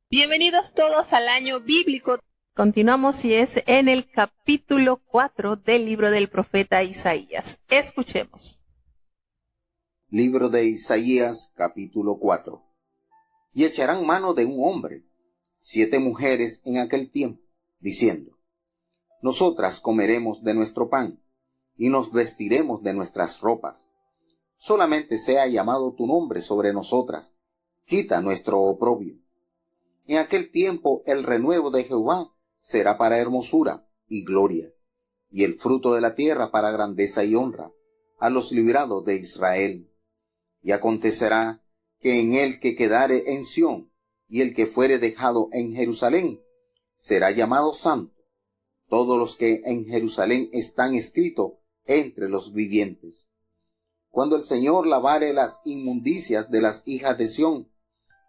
Bienvenidos todos al año bíblico. Continuamos y es en el capítulo 4 del libro del profeta Isaías. Escuchemos. Libro de Isaías, capítulo 4. Y echarán mano de un hombre, 7 mujeres en aquel tiempo, diciendo: Nosotras comeremos de nuestro pan, y nos vestiremos de nuestras ropas. Solamente sea llamado tu nombre sobre nosotras, quita nuestro oprobio. En aquel tiempo el renuevo de Jehová será para hermosura y gloria, y el fruto de la tierra para grandeza y honra, a los librados de Israel. Y acontecerá que en el que quedare en Sión, y el que fuere dejado en Jerusalén, será llamado santo, todos los que en Jerusalén están escritos entre los vivientes. Cuando el Señor lavare las inmundicias de las hijas de Sión,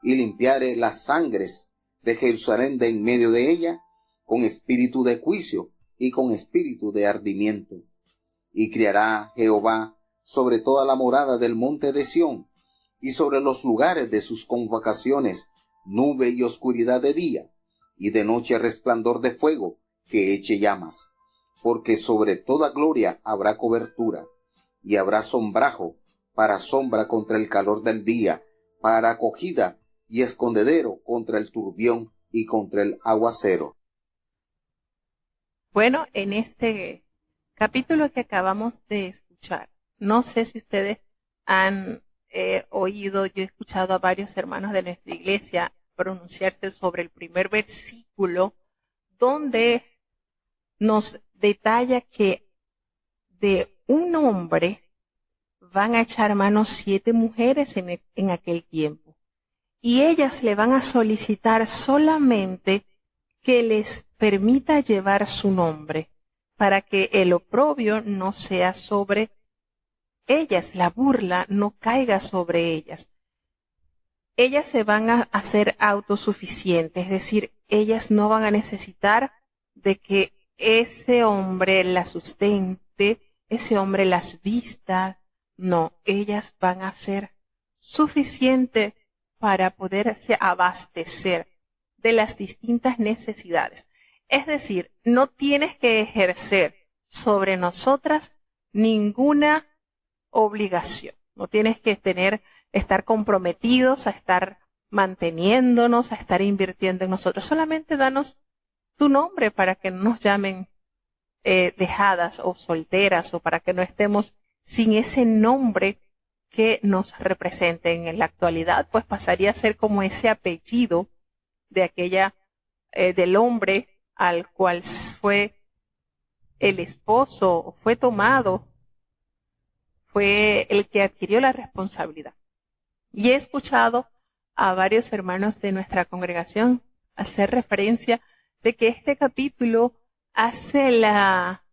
y limpiare las sangres de Jerusalén de en medio de ella, con espíritu de juicio y con espíritu de ardimiento. Y criará Jehová sobre toda la morada del monte de Sión, y sobre los lugares de sus convocaciones, nube y oscuridad de día, y de noche resplandor de fuego, que eche llamas. Porque sobre toda gloria habrá cobertura, y habrá sombrajo, para sombra contra el calor del día, para acogida y escondedero contra el turbión y contra el aguacero. Bueno, en este capítulo que acabamos de escuchar, no sé si ustedes han oído, yo he escuchado a varios hermanos de nuestra iglesia pronunciarse sobre el primer versículo, donde nos detalla que de un hombre van a echar mano 7 mujeres en aquel tiempo. Y ellas le van a solicitar solamente que les permita llevar su nombre, para que el oprobio no sea sobre ellas, la burla no caiga sobre ellas. Ellas se van a hacer autosuficientes, es decir, ellas no van a necesitar de que ese hombre las sustente, ese hombre las vista. No, ellas van a ser suficientes para poderse abastecer de las distintas necesidades. Es decir, no tienes que ejercer sobre nosotras ninguna obligación. No tienes que estar comprometidos a estar manteniéndonos, a estar invirtiendo en nosotros. Solamente danos tu nombre para que no nos llamen dejadas o solteras, o para que no estemos sin ese nombre que nos representen. En la actualidad, pues pasaría a ser como ese apellido de del hombre al cual fue el esposo, o fue tomado, fue el que adquirió la responsabilidad. Y he escuchado a varios hermanos de nuestra congregación hacer referencia de que este capítulo hace la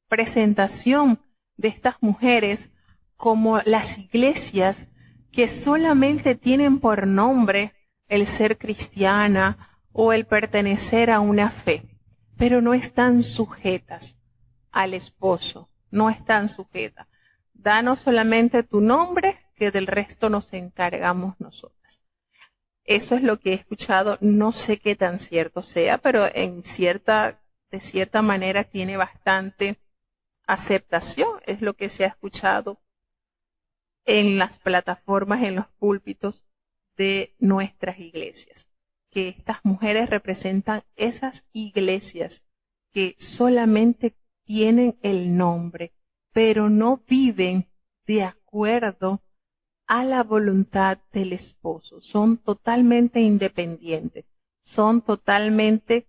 presentación de estas mujeres como las iglesias que solamente tienen por nombre el ser cristiana o el pertenecer a una fe, pero no están sujetas al esposo, no están sujetas. Danos solamente tu nombre, que del resto nos encargamos nosotras. Eso es lo que he escuchado, no sé qué tan cierto sea, pero de cierta manera tiene bastante aceptación, es lo que se ha escuchado en las plataformas, en los púlpitos de nuestras iglesias, que estas mujeres representan esas iglesias que solamente tienen el nombre, pero no viven de acuerdo a la voluntad del esposo. Son totalmente independientes, son totalmente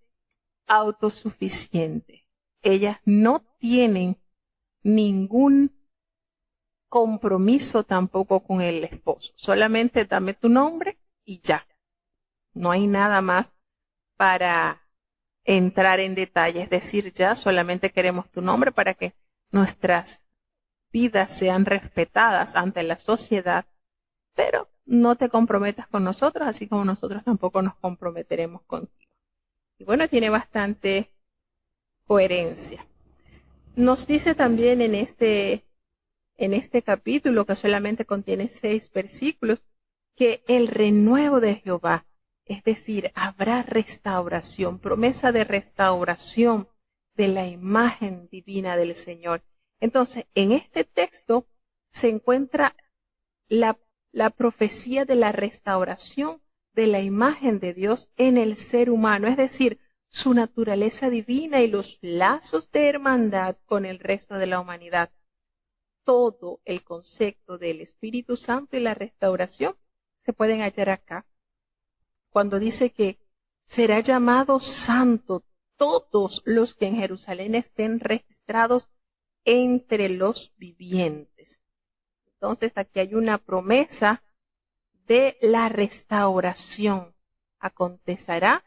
autosuficientes. Ellas no tienen ningún compromiso tampoco con el esposo. Solamente dame tu nombre y ya. No hay nada más para entrar en detalle. Es decir, ya solamente queremos tu nombre para que nuestras vidas sean respetadas ante la sociedad, pero no te comprometas con nosotros, así como nosotros tampoco nos comprometeremos contigo. Y bueno, tiene bastante coherencia. Nos dice también en este capítulo, que solamente contiene 6 versículos, que el renuevo de Jehová Es decir, habrá restauración, promesa de restauración de la imagen divina del Señor. Entonces, en este texto se encuentra la profecía de la restauración de la imagen de Dios en el ser humano, es decir, su naturaleza divina y los lazos de hermandad con el resto de la humanidad. Todo el concepto del Espíritu Santo y la restauración se pueden hallar acá. Cuando dice que será llamado santo todos los que en Jerusalén estén registrados entre los vivientes. Entonces aquí hay una promesa de la restauración. Acontecerá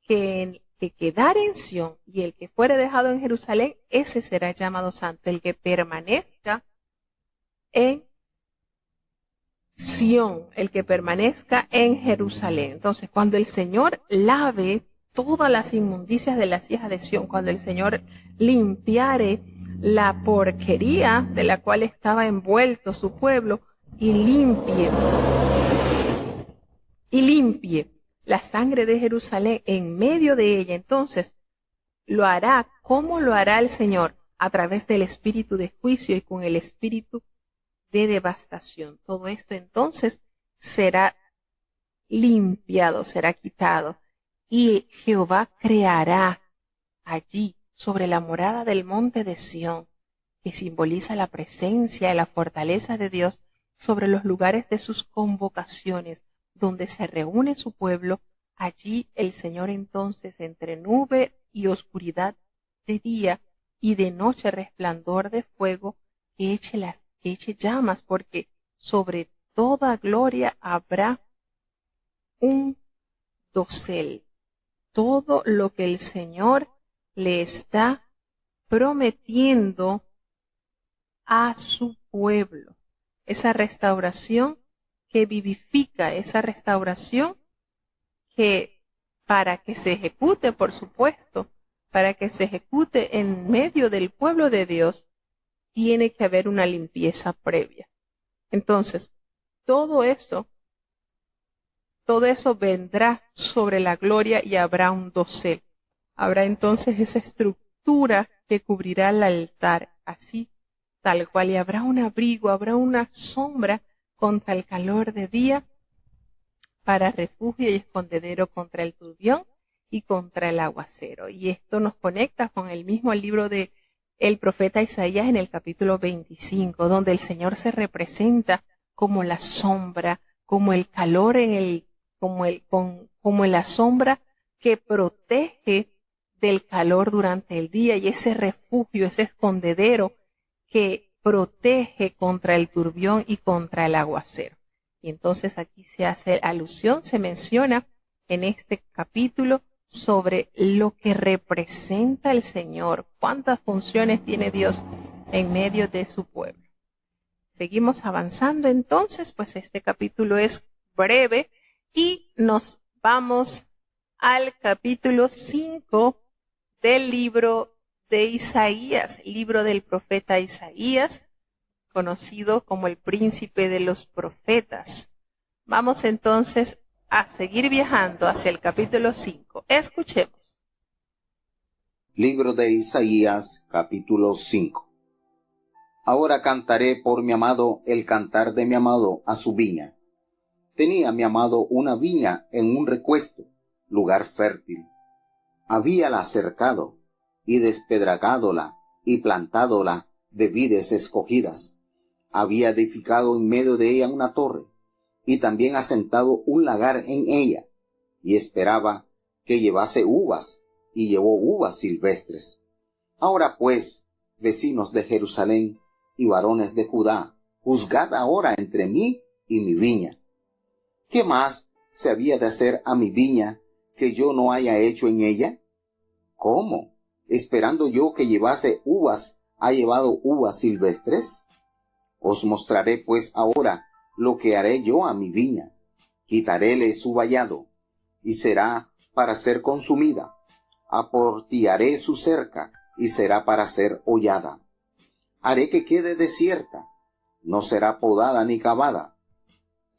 que el que quedare en Sión y el que fuere dejado en Jerusalén, ese será llamado santo, el que permanezca en Sión, el que permanezca en Jerusalén. Entonces, cuando el Señor lave todas las inmundicias de las hijas de Sión, cuando el Señor limpiare la porquería de la cual estaba envuelto su pueblo y limpie la sangre de Jerusalén en medio de ella, entonces lo hará. ¿Cómo lo hará el Señor? A través del espíritu de juicio y con el espíritu de devastación. Todo esto entonces será limpiado, será quitado. Y Jehová creará allí, sobre la morada del monte de Sión, que simboliza la presencia y la fortaleza de Dios, sobre los lugares de sus convocaciones, donde se reúne su pueblo, allí el Señor entonces, entre nube y oscuridad de día y de noche resplandor de fuego, que eche llamas, porque sobre toda gloria habrá un dosel. Todo lo que el Señor le está prometiendo a su pueblo. Esa restauración que vivifica, esa restauración que para que se ejecute, por supuesto, para que se ejecute en medio del pueblo de Dios, tiene que haber una limpieza previa. Entonces, todo eso vendrá sobre la gloria y habrá un dosel. Habrá entonces esa estructura que cubrirá el altar, así tal cual, y habrá un abrigo, habrá una sombra contra el calor de día, para refugio y escondedero contra el turbión y contra el aguacero. Y esto nos conecta con el mismo libro de el profeta Isaías en el capítulo 25, donde el Señor se representa como la sombra, como el calor como la sombra que protege del calor durante el día, y ese refugio, ese escondedero que protege contra el turbión y contra el aguacero. Y entonces aquí se hace alusión, se menciona en este capítulo sobre lo que representa el Señor, cuántas funciones tiene Dios en medio de su pueblo. Seguimos avanzando entonces, pues este capítulo es breve y nos vamos al capítulo 5 del libro de Isaías, libro del profeta Isaías, conocido como el príncipe de los profetas. Vamos entonces a seguir viajando hacia el capítulo 5. Escuchemos. Libro de Isaías, capítulo 5. Ahora cantaré por mi amado el cantar de mi amado a su viña. Tenía mi amado una viña en un recuesto, lugar fértil. Habíala cercado, y despedragádola, y plantádola de vides escogidas. Había edificado en medio de ella una torre, y también asentado un lagar en ella, y esperaba que llevase uvas, y llevó uvas silvestres. Ahora pues, vecinos de Jerusalén y varones de Judá, juzgad ahora entre mí y mi viña. ¿Qué más se había de hacer a mi viña que yo no haya hecho en ella? ¿Cómo? Esperando yo que llevase uvas, ¿ha llevado uvas silvestres? Os mostraré pues ahora lo que haré yo a mi viña. Quitaréle su vallado, y será para ser consumida. Aportillaré su cerca, y será para ser hollada. Haré que quede desierta, no será podada ni cavada.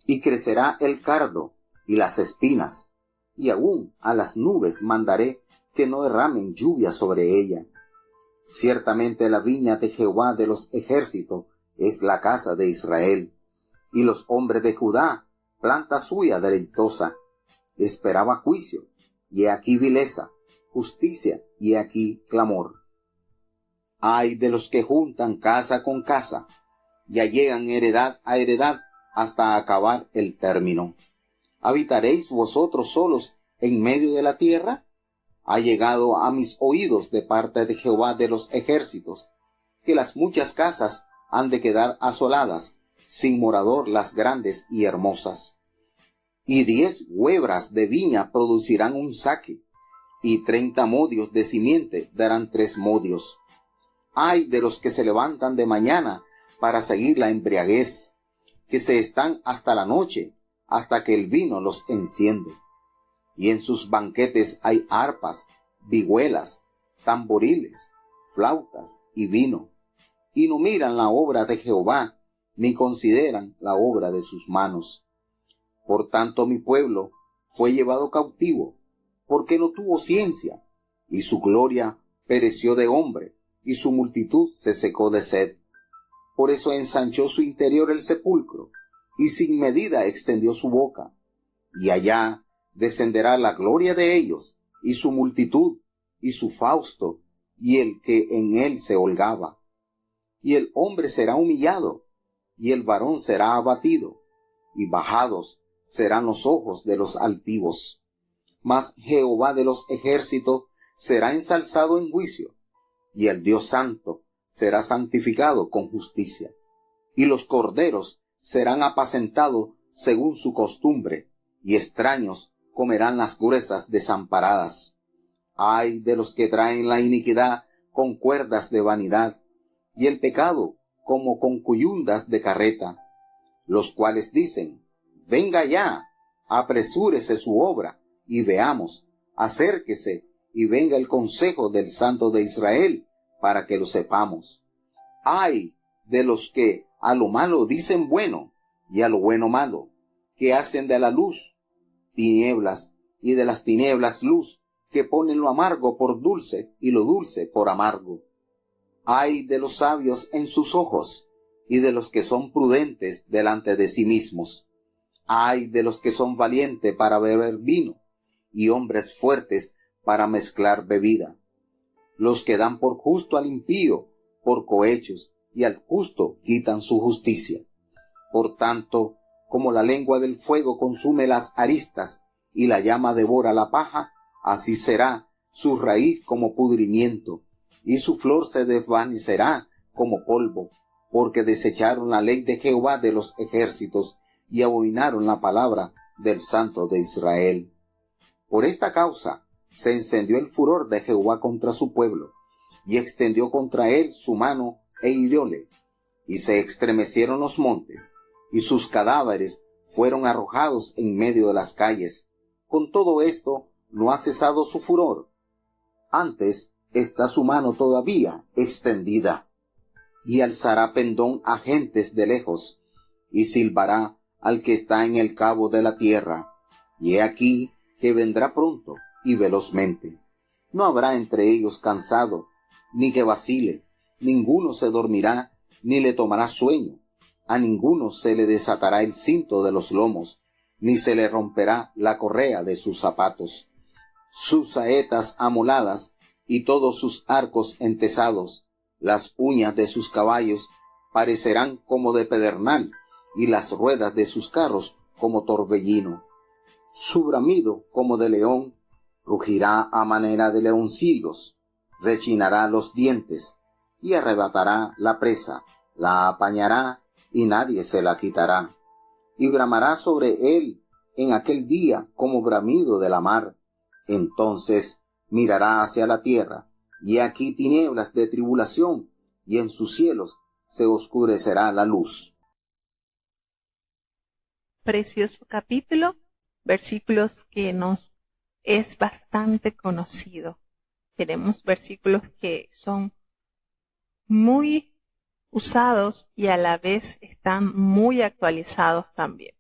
Y crecerá el cardo y las espinas, y aún a las nubes mandaré que no derramen lluvia sobre ella. Ciertamente la viña de Jehová de los ejércitos es la casa de Israel, y los hombres de Judá, planta suya deleitosa. Esperaba juicio, y he aquí vileza, justicia, y he aquí clamor. Ay de los que juntan casa con casa, ya llegan heredad a heredad hasta acabar el término. ¿Habitaréis vosotros solos en medio de la tierra? Ha llegado a mis oídos de parte de Jehová de los ejércitos, que las muchas casas han de quedar asoladas, sin morador las grandes y hermosas. Y 10 huebras de viña producirán un saque, y 30 modios de simiente darán 3 modios. Ay de los que se levantan de mañana para seguir la embriaguez, que se están hasta la noche, hasta que el vino los enciende. Y en sus banquetes hay arpas, vihuelas, tamboriles, flautas y vino, y no miran la obra de Jehová, ni consideran la obra de sus manos. Por tanto mi pueblo fue llevado cautivo, porque no tuvo ciencia, y su gloria pereció de hambre, y su multitud se secó de sed. Por eso ensanchó su interior el sepulcro, y sin medida extendió su boca, y allá descenderá la gloria de ellos, y su multitud, y su fausto, y el que en él se holgaba. Y el hombre será humillado, y el varón será abatido, y bajados serán los ojos de los altivos. Mas Jehová de los ejércitos será ensalzado en juicio, y el Dios santo será santificado con justicia. Y los corderos serán apacentados según su costumbre, y extraños comerán las gruesas desamparadas. Ay de los que traen la iniquidad con cuerdas de vanidad, y el pecado como con cuyundas de carreta, los cuales dicen, venga ya, apresúrese su obra, y veamos, acérquese, y venga el consejo del Santo de Israel, para que lo sepamos. Ay de los que a lo malo dicen bueno, y a lo bueno malo, que hacen de la luz tinieblas, y de las tinieblas luz, que ponen lo amargo por dulce, y lo dulce por amargo. Ay de los sabios en sus ojos, y de los que son prudentes delante de sí mismos. Ay de los que son valientes para beber vino, y hombres fuertes para mezclar bebida. Los que dan por justo al impío, por cohechos, y al justo quitan su justicia. Por tanto, como la lengua del fuego consume las aristas, y la llama devora la paja, así será su raíz como pudrimiento, y su flor se desvanecerá como polvo, porque desecharon la ley de Jehová de los ejércitos, y abominaron la palabra del Santo de Israel. Por esta causa se encendió el furor de Jehová contra su pueblo, y extendió contra él su mano e hirióle, y se estremecieron los montes, y sus cadáveres fueron arrojados en medio de las calles. Con todo esto no ha cesado su furor, antes está su mano todavía extendida, y alzará pendón a gentes de lejos, y silbará al que está en el cabo de la tierra, y he aquí que vendrá pronto y velozmente. No habrá entre ellos cansado, ni que vacile, ninguno se dormirá, ni le tomará sueño, a ninguno se le desatará el cinto de los lomos, ni se le romperá la correa de sus zapatos. Sus saetas amoladas y todos sus arcos entesados, las uñas de sus caballos parecerán como de pedernal, y las ruedas de sus carros como torbellino. Su bramido como de león, rugirá a manera de leoncillos, rechinará los dientes, y arrebatará la presa, la apañará, y nadie se la quitará. Y bramará sobre él en aquel día como bramido de la mar. Entonces mirará hacia la tierra, y aquí tinieblas de tribulación, y en sus cielos se oscurecerá la luz. Precioso capítulo, versículos que nos es bastante conocido. Tenemos versículos que son muy usados y a la vez están muy actualizados también.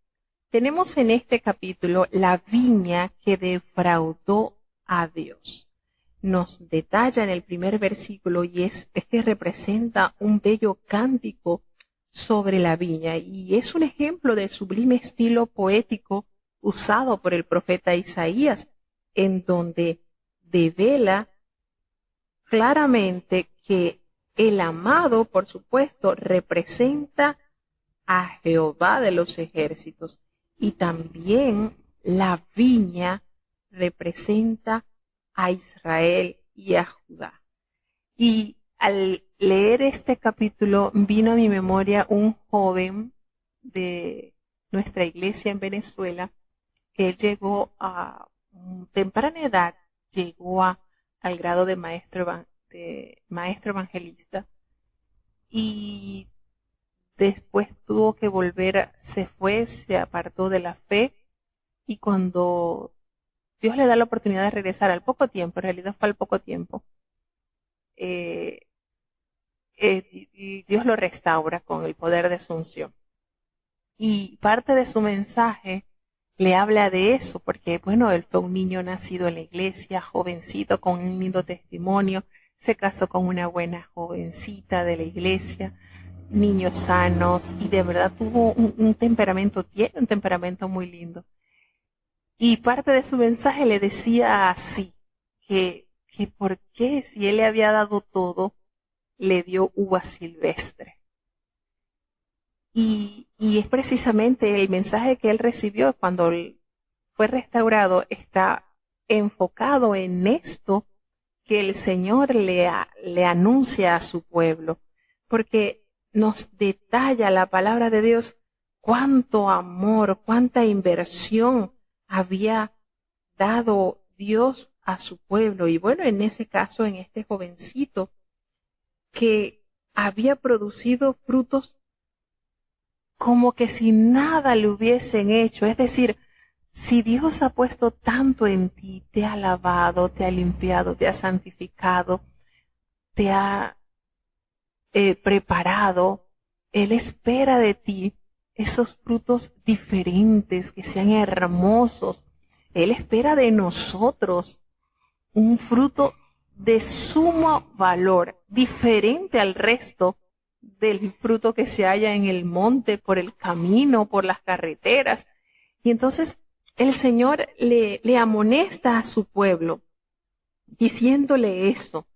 tenemos en este capítulo la viña que defraudó a Dios. Nos detalla en el primer versículo y es que representa un bello cántico sobre la viña y es un ejemplo del sublime estilo poético usado por el profeta Isaías, en donde devela claramente que el amado, por supuesto, representa a Jehová de los ejércitos y también la viña representa a Israel y a Judá. Y al leer este capítulo vino a mi memoria un joven de nuestra iglesia en Venezuela que llegó a temprana edad, llegó al grado de maestro evangelista y después tuvo que volver, se apartó de la fe y cuando Dios le da la oportunidad de regresar al poco tiempo, en realidad fue al poco tiempo, y Dios lo restaura con el poder de su unción. Y parte de su mensaje le habla de eso, porque bueno, él fue un niño nacido en la iglesia, jovencito, con un lindo testimonio, se casó con una buena jovencita de la iglesia, niños sanos, y de verdad tuvo tiene un temperamento muy lindo. Y parte de su mensaje le decía así, que por qué si él le había dado todo, le dio uva silvestre. Y es precisamente el mensaje que él recibió cuando fue restaurado, está enfocado en esto que el Señor le anuncia a su pueblo, porque nos detalla la palabra de Dios cuánto amor, cuánta inversión había dado Dios a su pueblo. Y bueno, en ese caso, en este jovencito que había producido frutos como que si nada le hubiesen hecho. Es decir, si Dios ha puesto tanto en ti, te ha lavado, te ha limpiado, te ha santificado, te ha preparado, Él espera de ti esos frutos diferentes, que sean hermosos. Él espera de nosotros un fruto de sumo valor, diferente al resto del fruto que se halla en el monte, por el camino, por las carreteras. Y entonces el Señor le amonesta a su pueblo, diciéndole eso.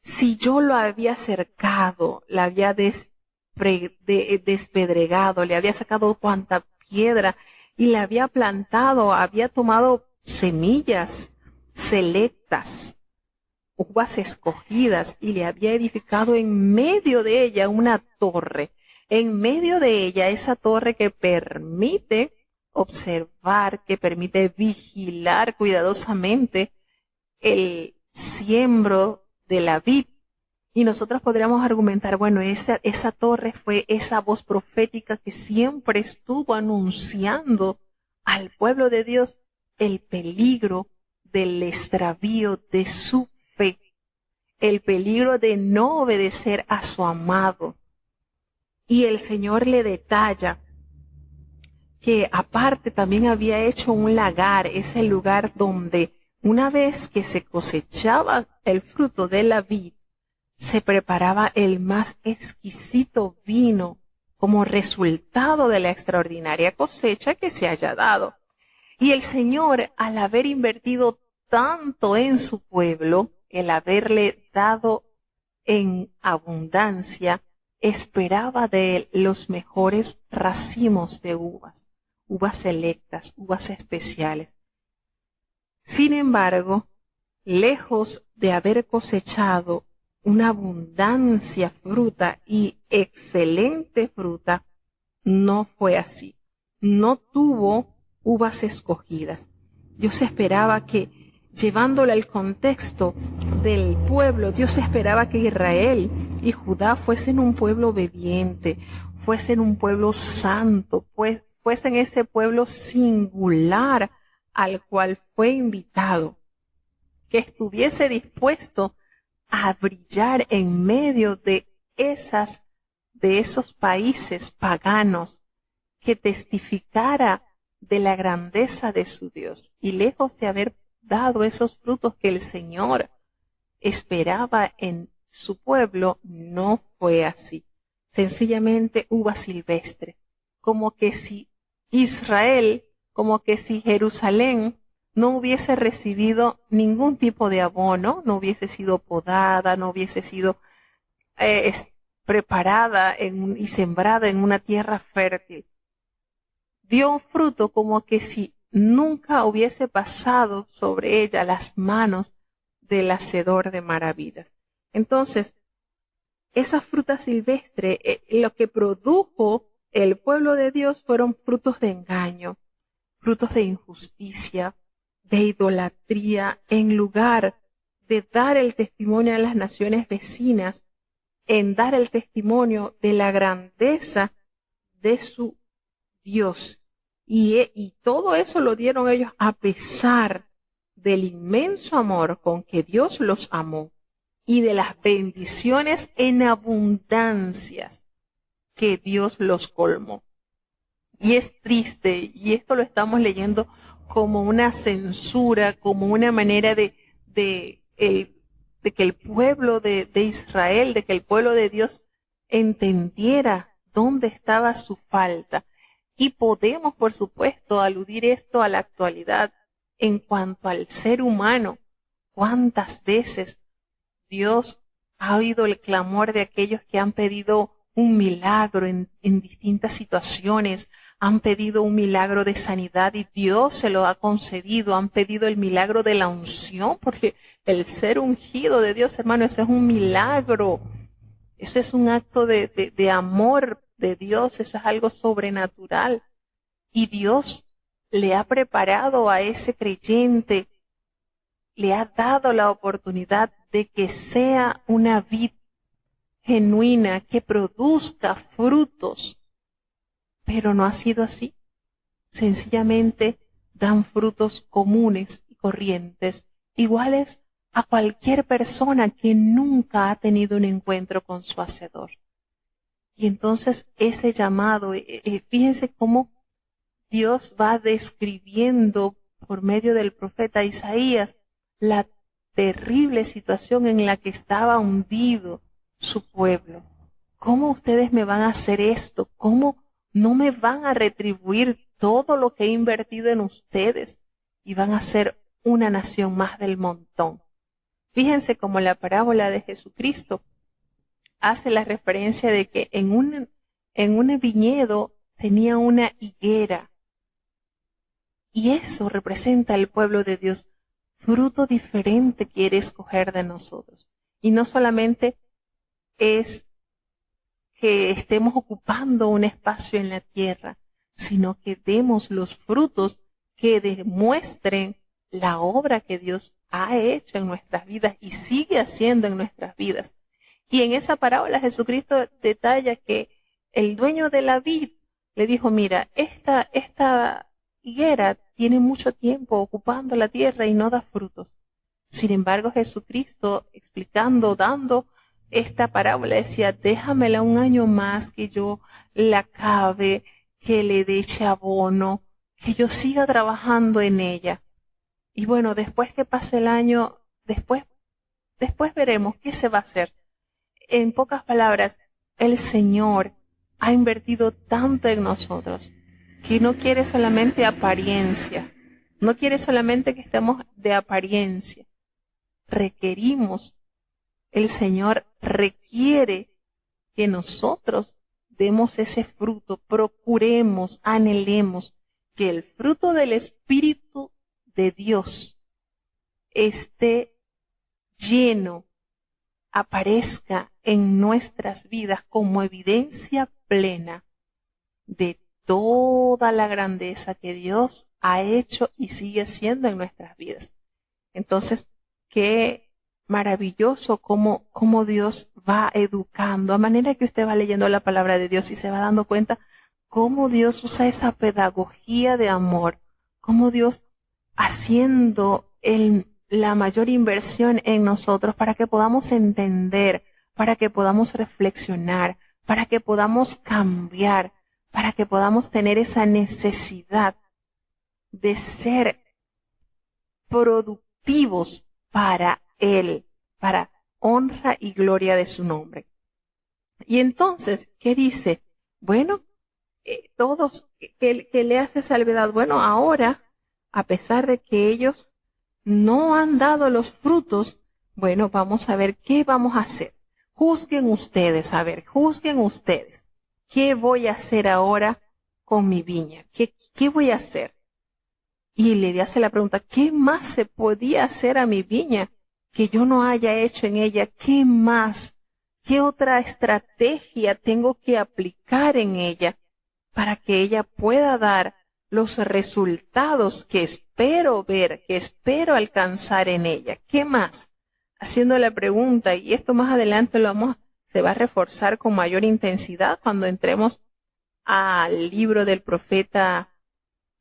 Si yo lo había cercado, la había despedregado, le había sacado cuanta piedra y le había plantado, había tomado semillas selectas, uvas escogidas, y le había edificado en medio de ella una torre, en medio de ella esa torre que permite observar, que permite vigilar cuidadosamente el siembro de la vid. Y nosotros podríamos argumentar, bueno, esa torre fue esa voz profética que siempre estuvo anunciando al pueblo de Dios el peligro del extravío de su fe, el peligro de no obedecer a su amado. Y el Señor le detalla que aparte también había hecho un lagar, ese lugar donde una vez que se cosechaba el fruto de la vid, se preparaba el más exquisito vino como resultado de la extraordinaria cosecha que se haya dado. Y el Señor, al haber invertido tanto en su pueblo, el haberle dado en abundancia, esperaba de él los mejores racimos de uvas, uvas selectas, uvas especiales. Sin embargo, lejos de haber cosechado una abundancia fruta y excelente fruta, no fue así. No tuvo uvas escogidas. Dios esperaba que, llevándole al contexto del pueblo, Dios esperaba que Israel y Judá fuesen un pueblo obediente, fuesen un pueblo santo, pues fuesen ese pueblo singular al cual fue invitado, que estuviese dispuesto a brillar en medio de esos países paganos que testificara de la grandeza de su Dios. Y lejos de haber dado esos frutos que el Señor esperaba en su pueblo, no fue así. Sencillamente uva silvestre, como que si Israel, como que si Jerusalén no hubiese recibido ningún tipo de abono, no hubiese sido podada, no hubiese sido preparada y sembrada en una tierra fértil. Dio un fruto como que si nunca hubiese pasado sobre ella las manos del hacedor de maravillas. Entonces, esa fruta silvestre, lo que produjo el pueblo de Dios fueron frutos de engaño, frutos de injusticia, de idolatría, en lugar de dar el testimonio a las naciones vecinas, en dar el testimonio de la grandeza de su Dios. Y todo eso lo dieron ellos a pesar del inmenso amor con que Dios los amó y de las bendiciones en abundancias que Dios los colmó. Y es triste, y esto lo estamos leyendo como una censura, como una manera de que el pueblo de Israel, de que el pueblo de Dios entendiera dónde estaba su falta. Y podemos, por supuesto, aludir esto a la actualidad en cuanto al ser humano. ¿Cuántas veces Dios ha oído el clamor de aquellos que han pedido un milagro en distintas situaciones? Han pedido un milagro de sanidad y Dios se lo ha concedido. Han pedido el milagro de la unción, porque el ser ungido de Dios, hermano, eso es un milagro. Eso es un acto de amor de Dios, eso es algo sobrenatural. Y Dios le ha preparado a ese creyente, le ha dado la oportunidad de que sea una vid genuina, que produzca frutos. Pero no ha sido así. Sencillamente dan frutos comunes y corrientes, iguales a cualquier persona que nunca ha tenido un encuentro con su Hacedor. Y entonces ese llamado, fíjense cómo Dios va describiendo por medio del profeta Isaías la terrible situación en la que estaba hundido su pueblo. ¿Cómo ustedes me van a hacer esto? ¿Cómo no me van a retribuir todo lo que he invertido en ustedes? Y van a ser una nación más del montón. Fíjense cómo la parábola de Jesucristo hace la referencia de que en un viñedo tenía una higuera. Y eso representa al pueblo de Dios. Fruto diferente quiere escoger de nosotros. Y no solamente es que estemos ocupando un espacio en la tierra, sino que demos los frutos que demuestren la obra que Dios ha hecho en nuestras vidas y sigue haciendo en nuestras vidas. Y en esa parábola Jesucristo detalla que el dueño de la vid le dijo, mira, esta higuera tiene mucho tiempo ocupando la tierra y no da frutos. Sin embargo, Jesucristo, explicando, dando esta parábola, decía, déjamela un año más, que yo la cabe, que le eche abono, que yo siga trabajando en ella. Y bueno, después que pase el año, después veremos qué se va a hacer. En pocas palabras, el Señor ha invertido tanto en nosotros que no quiere solamente apariencia, no quiere solamente que estemos de apariencia. Requerimos, el Señor requiere que nosotros demos ese fruto, procuremos, anhelemos que el fruto del Espíritu de Dios esté lleno, aparezca en nuestras vidas como evidencia plena de toda la grandeza que Dios ha hecho y sigue haciendo en nuestras vidas. Entonces, qué maravilloso cómo Dios va educando, a manera que usted va leyendo la palabra de Dios y se va dando cuenta cómo Dios usa esa pedagogía de amor, cómo Dios haciendo la mayor inversión en nosotros para que podamos entender, para que podamos reflexionar, para que podamos cambiar, para que podamos tener esa necesidad de ser productivos para Él, para honra y gloria de su nombre. Y entonces, ¿qué dice? Bueno, todos, que le hace salvedad. Bueno, ahora, a pesar de que ellos no han dado los frutos, bueno, vamos a ver qué vamos a hacer. Juzguen ustedes, a ver, juzguen ustedes. ¿Qué voy a hacer ahora con mi viña? ¿Qué voy a hacer? Y le hace la pregunta, ¿qué más se podía hacer a mi viña que yo no haya hecho en ella? ¿Qué más? ¿Qué otra estrategia tengo que aplicar en ella para que ella pueda dar los resultados que espero ver, que espero alcanzar en ella? ¿Qué más? Haciendo la pregunta, y esto más adelante se va a reforzar con mayor intensidad cuando entremos al libro del profeta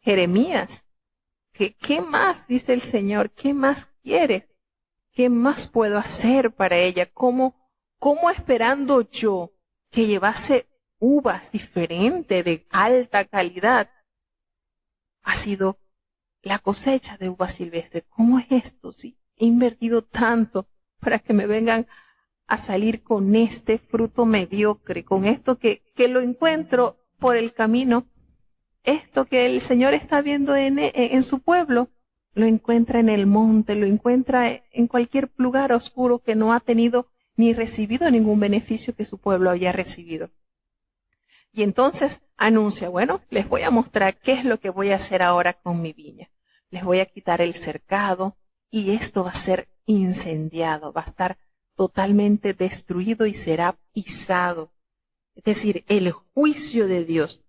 Jeremías. ¿Qué más dice el Señor? ¿Qué más quieres? ¿Qué más puedo hacer para ella? ¿Cómo esperando yo que llevase uvas diferentes, de alta calidad, ha sido la cosecha de uvas silvestres? ¿Cómo es esto? Sí, he invertido tanto para que me vengan a salir con este fruto mediocre, con esto que lo encuentro por el camino. Esto que el Señor está viendo en su pueblo, lo encuentra en el monte, lo encuentra en cualquier lugar oscuro que no ha tenido ni recibido ningún beneficio que su pueblo haya recibido. Y entonces anuncia, bueno, les voy a mostrar qué es lo que voy a hacer ahora con mi viña. Les voy a quitar el cercado y esto va a ser incendiado, va a estar totalmente destruido y será pisado. Es decir, el juicio de Dios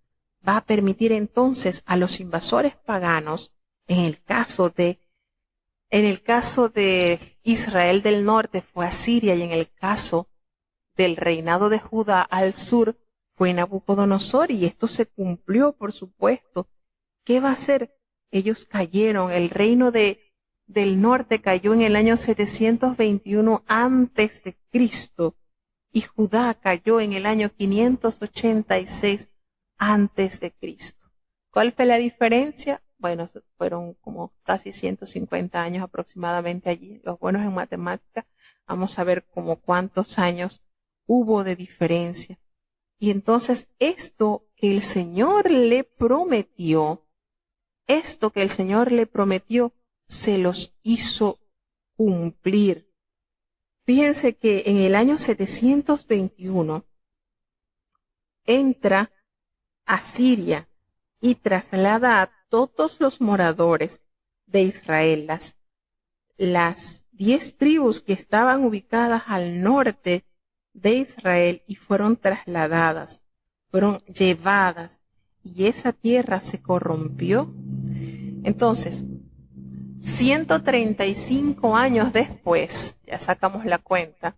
va a permitir entonces a los invasores paganos, en el caso de Israel del norte fue Asiria, y en el caso del reinado de Judá al sur fue Nabucodonosor, y esto se cumplió, por supuesto. ¿Qué va a hacer? Ellos cayeron, el reino del norte cayó en el año 721 antes de Cristo, y Judá cayó en el año 586 antes de Cristo. ¿Cuál fue la diferencia? Bueno, fueron como casi 150 años aproximadamente allí. Los buenos en matemática, vamos a ver como cuántos años hubo de diferencia. Y entonces esto que el Señor le prometió, se los hizo cumplir. Fíjense que en el año 721 entra a Siria y traslada a todos los moradores de Israel, las 10 tribus que estaban ubicadas al norte de Israel, y fueron trasladadas, fueron llevadas, y esa tierra se corrompió. Entonces, 135 años después, ya sacamos la cuenta,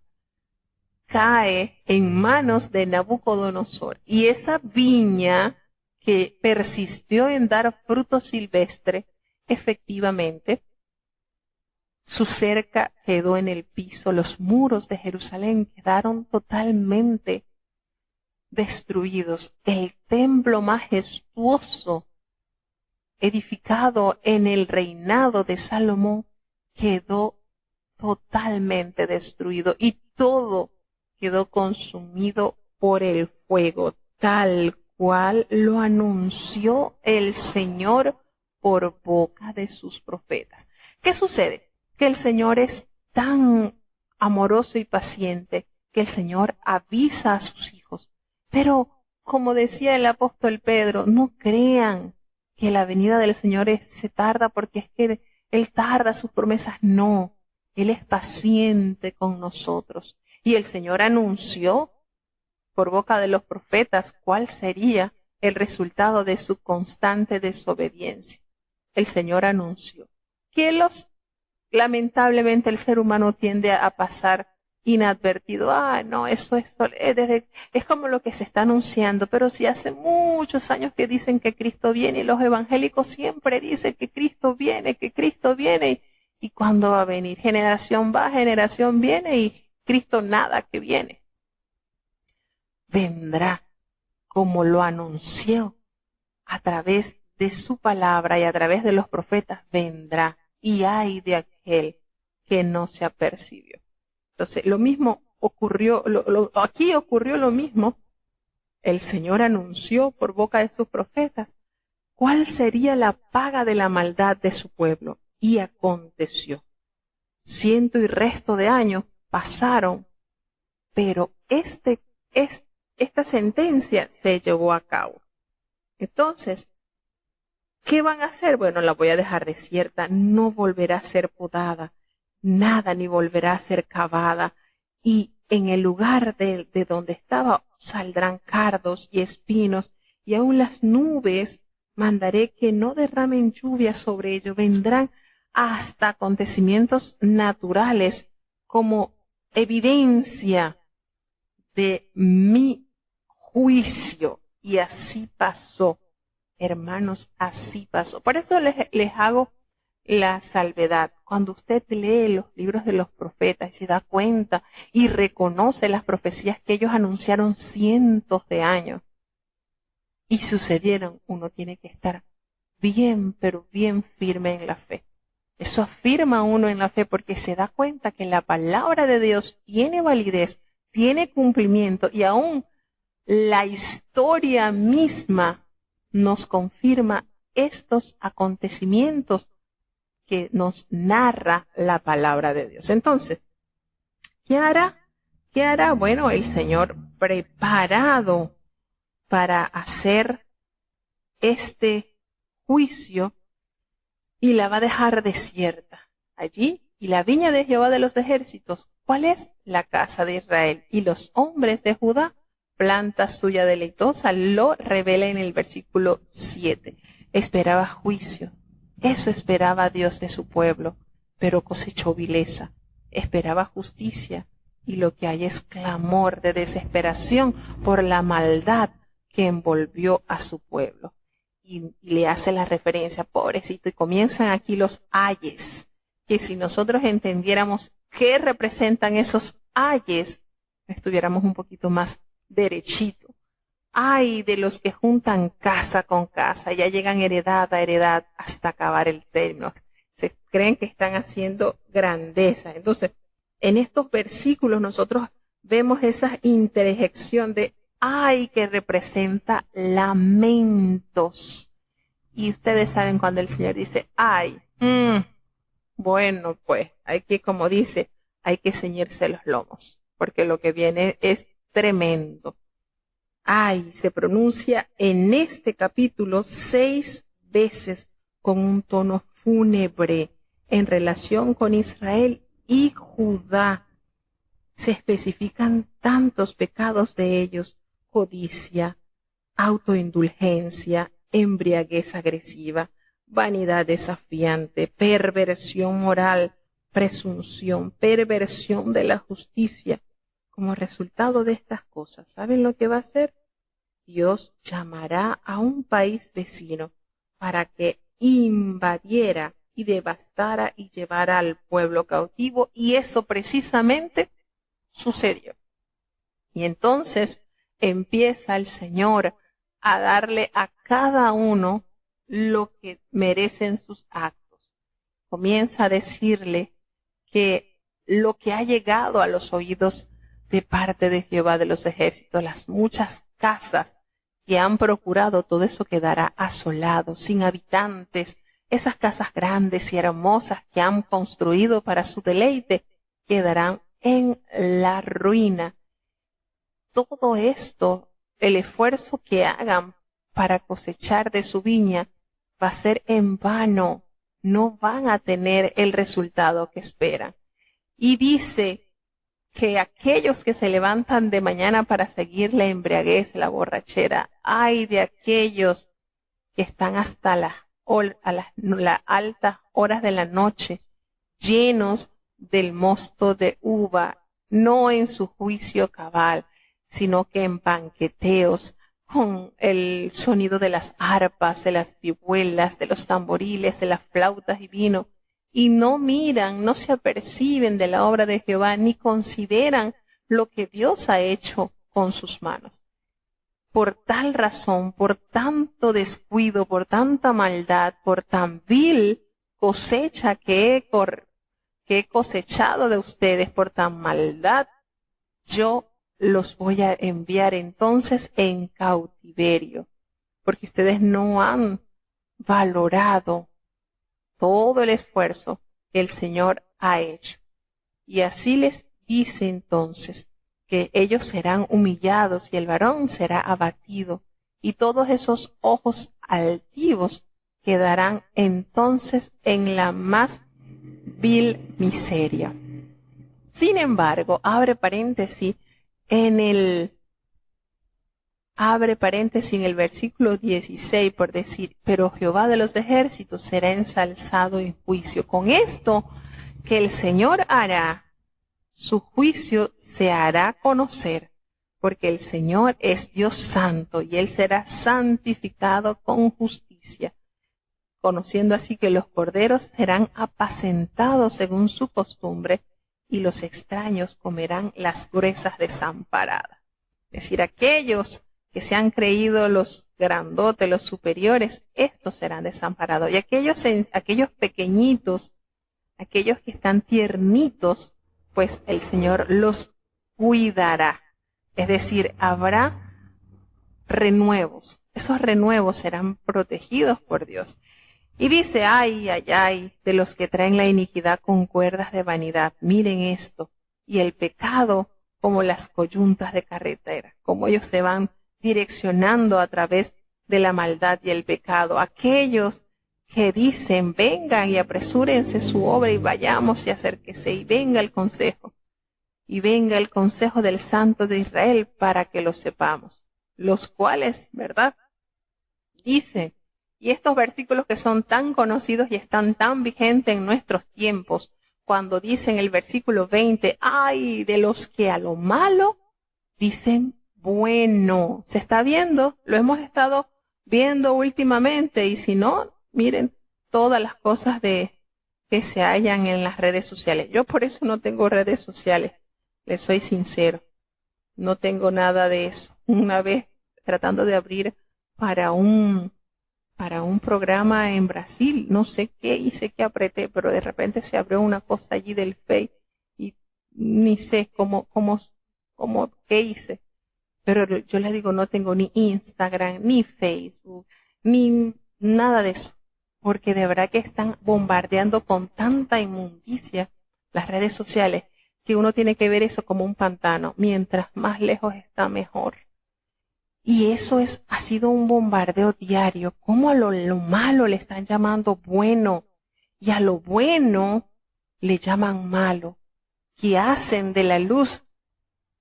cae en manos de Nabucodonosor, y esa viña que persistió en dar fruto silvestre, efectivamente, su cerca quedó en el piso, los muros de Jerusalén quedaron totalmente destruidos, el templo majestuoso edificado en el reinado de Salomón quedó totalmente destruido, y todo quedó consumido por el fuego, tal cual lo anunció el Señor por boca de sus profetas. ¿Qué sucede? Que el Señor es tan amoroso y paciente que el Señor avisa a sus hijos. Pero, como decía el apóstol Pedro, no crean que la venida del Señor se tarda porque es que Él tarda sus promesas. No, Él es paciente con nosotros. Y el Señor anunció por boca de los profetas cuál sería el resultado de su constante desobediencia. El Señor anunció que lamentablemente el ser humano tiende a pasar inadvertido. No, eso es como lo que se está anunciando, pero si hace muchos años que dicen que Cristo viene, y los evangélicos siempre dicen que Cristo viene, y ¿cuándo va a venir? Generación va, generación viene, y Cristo nada que viene. Vendrá como lo anunció a través de su palabra y a través de los profetas, vendrá. Y ay de aquel que no se apercibió. Entonces, lo mismo ocurrió, aquí ocurrió lo mismo. El Señor anunció por boca de sus profetas cuál sería la paga de la maldad de su pueblo. Y aconteció. 100 y resto de años pasaron, pero esta sentencia se llevó a cabo. Entonces, ¿qué van a hacer? Bueno, la voy a dejar desierta, no volverá a ser podada, nada ni volverá a ser cavada, y en el lugar de donde estaba saldrán cardos y espinos, y aún las nubes mandaré que no derramen lluvia sobre ello, vendrán hasta acontecimientos naturales como evidencia de mi juicio. Y así pasó, hermanos, así pasó. Por eso les hago la salvedad. Cuando usted lee los libros de los profetas y se da cuenta y reconoce las profecías que ellos anunciaron cientos de años y sucedieron, uno tiene que estar bien, pero bien firme en la fe. Eso afirma uno en la fe porque se da cuenta que la palabra de Dios tiene validez, tiene cumplimiento, y aún la historia misma nos confirma estos acontecimientos que nos narra la palabra de Dios. Entonces, ¿qué hará? ¿Qué hará? Bueno, el Señor preparado para hacer este juicio, y la va a dejar desierta allí. Y la viña de Jehová de los ejércitos, ¿cuál es? La casa de Israel. Y los hombres de Judá, planta suya deleitosa, lo revela en el versículo 7. Esperaba juicio. Eso esperaba Dios de su pueblo, pero cosechó vileza. Esperaba justicia, y lo que hay es clamor de desesperación por la maldad que envolvió a su pueblo. Y le hace la referencia, pobrecito, y comienzan aquí los ayes, que si nosotros entendiéramos qué representan esos ayes, estuviéramos un poquito más derechito. Ay de los que juntan casa con casa, ya llegan heredad a heredad hasta acabar el término. Se creen que están haciendo grandeza. Entonces, en estos versículos nosotros vemos esa interjección de ay que representa lamentos. Y ustedes saben cuando el Señor dice ay, bueno, pues hay que, como dice, hay que ceñirse los lomos, porque lo que viene es tremendo. Ay, se pronuncia en este capítulo 6 veces con un tono fúnebre en relación con Israel y Judá. Se especifican tantos pecados de ellos: codicia, autoindulgencia, embriaguez agresiva, vanidad desafiante, perversión moral, presunción, perversión de la justicia. Como resultado de estas cosas, ¿saben lo que va a hacer? Dios llamará a un país vecino para que invadiera y devastara y llevara al pueblo cautivo, y eso precisamente sucedió. Y entonces empieza el Señor a darle a cada uno lo que merecen sus actos. Comienza a decirle que lo que ha llegado a los oídos de parte de Jehová de los ejércitos, las muchas casas que han procurado, todo eso quedará asolado, sin habitantes. Esas casas grandes y hermosas que han construido para su deleite quedarán en la ruina. Todo esto, el esfuerzo que hagan para cosechar de su viña, va a ser en vano. No van a tener el resultado que esperan. Y dice que aquellos que se levantan de mañana para seguir la embriaguez, la borrachera, ay de aquellos que están hasta las altas horas de la noche, llenos del mosto de uva, no en su juicio cabal, sino que en banqueteos, con el sonido de las arpas, de las vihuelas, de los tamboriles, de las flautas y vino, y no miran, no se aperciben de la obra de Jehová, ni consideran lo que Dios ha hecho con sus manos. por tal razón, por tanto descuido, por tanta maldad, por tan vil cosecha que he cosechado de ustedes, por tan maldad, yo los voy a enviar entonces en cautiverio, porque ustedes no han valorado todo el esfuerzo que el Señor ha hecho. Y así les dice entonces que ellos serán humillados y el varón será abatido, y todos esos ojos altivos quedarán entonces en la más vil miseria. Sin embargo, abre paréntesis en el versículo 16 por decir, pero Jehová de los ejércitos será ensalzado en juicio. Con esto que el Señor hará, su juicio se hará conocer, porque el Señor es Dios santo y Él será santificado con justicia, conociendo así que los corderos serán apacentados según su costumbre y los extraños comerán las gruesas desamparadas. Es decir, aquellos que se han creído los grandotes, los superiores, estos serán desamparados. Y aquellos pequeñitos, aquellos que están tiernitos, pues el Señor los cuidará. Es decir, habrá renuevos. Esos renuevos serán protegidos por Dios. Y dice, ay, ay, ay, de los que traen la iniquidad con cuerdas de vanidad. Miren esto. Y el pecado como las coyuntas de carretera. Como ellos se van direccionando a través de la maldad y el pecado. Aquellos que dicen, vengan y apresúrense su obra y vayamos y acérquese y venga el consejo. Y venga el consejo del Santo de Israel para que lo sepamos. Los cuales, ¿verdad? Dice, y estos versículos que son tan conocidos y están tan vigentes en nuestros tiempos, cuando dicen el versículo 20, ay de los que a lo malo dicen bueno. ¿Se está viendo? Lo hemos estado viendo últimamente y si no, miren todas las cosas que se hallan en las redes sociales. Yo por eso no tengo redes sociales, les soy sincero. No tengo nada de eso. Una vez tratando de abrir para un programa en Brasil, no sé qué hice, qué apreté, pero de repente se abrió una cosa allí del Face y ni sé qué hice. Pero yo les digo, no tengo ni Instagram, ni Facebook, ni nada de eso, porque de verdad que están bombardeando con tanta inmundicia las redes sociales que uno tiene que ver eso como un pantano. Mientras más lejos está, mejor. Y eso ha sido un bombardeo diario. Cómo a lo malo le están llamando bueno y a lo bueno le llaman malo. Que hacen de la luz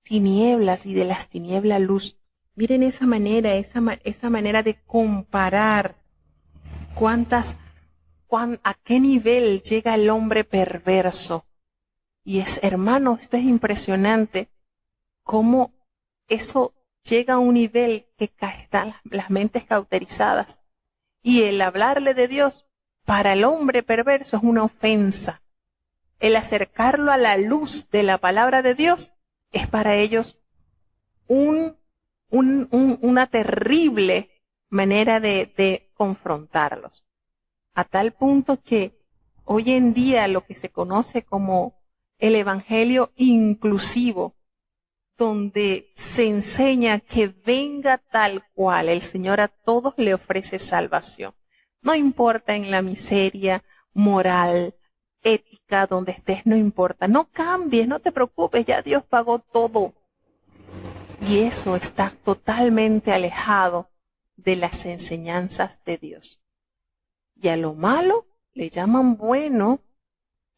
tinieblas y de las tinieblas luz. Miren esa manera de comparar a qué nivel llega el hombre perverso. Y hermanos, esto es impresionante cómo eso llega a un nivel que están las mentes cauterizadas. Y el hablarle de Dios para el hombre perverso es una ofensa. El acercarlo a la luz de la palabra de Dios es para ellos una terrible manera de confrontarlos. A tal punto que hoy en día lo que se conoce como el evangelio inclusivo, donde se enseña que venga tal cual, el Señor a todos le ofrece salvación. No importa en la miseria moral, ética, donde estés, no importa. No cambies, no te preocupes, ya Dios pagó todo. Y eso está totalmente alejado de las enseñanzas de Dios. Y a lo malo le llaman bueno,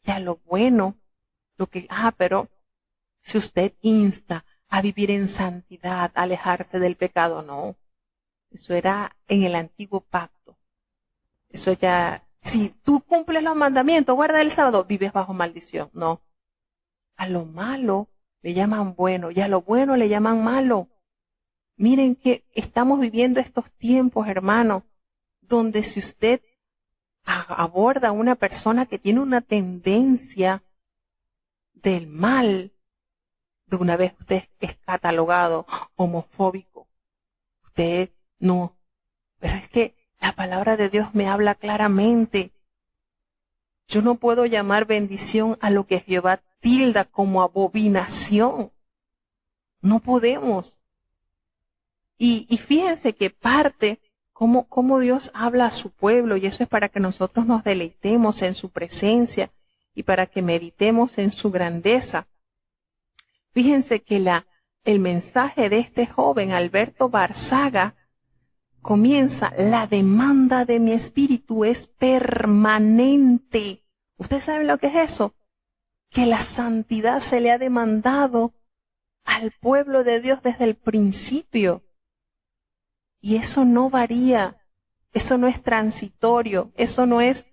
y a lo bueno, pero si usted insta a vivir en santidad, a alejarse del pecado, no. Eso era en el antiguo pacto. Eso ya, si tú cumples los mandamientos, guarda el sábado, vives bajo maldición. No. A lo malo le llaman bueno y a lo bueno le llaman malo. Miren que estamos viviendo estos tiempos, hermano, donde si usted aborda a una persona que tiene una tendencia del mal, de una vez usted es catalogado homofóbico. usted no. Pero es que la palabra de Dios me habla claramente. Yo no puedo llamar bendición a lo que Jehová tilda como abominación. No podemos. Y fíjense que parte cómo Dios habla a su pueblo, y eso es para que nosotros nos deleitemos en su presencia y para que meditemos en su grandeza. Fíjense que el mensaje de este joven Alberto Barzaga comienza: la demanda de mi espíritu es permanente. ¿Usted sabe lo que es eso? Que la santidad se le ha demandado al pueblo de Dios desde el principio. Y eso no varía, eso no es transitorio, eso no es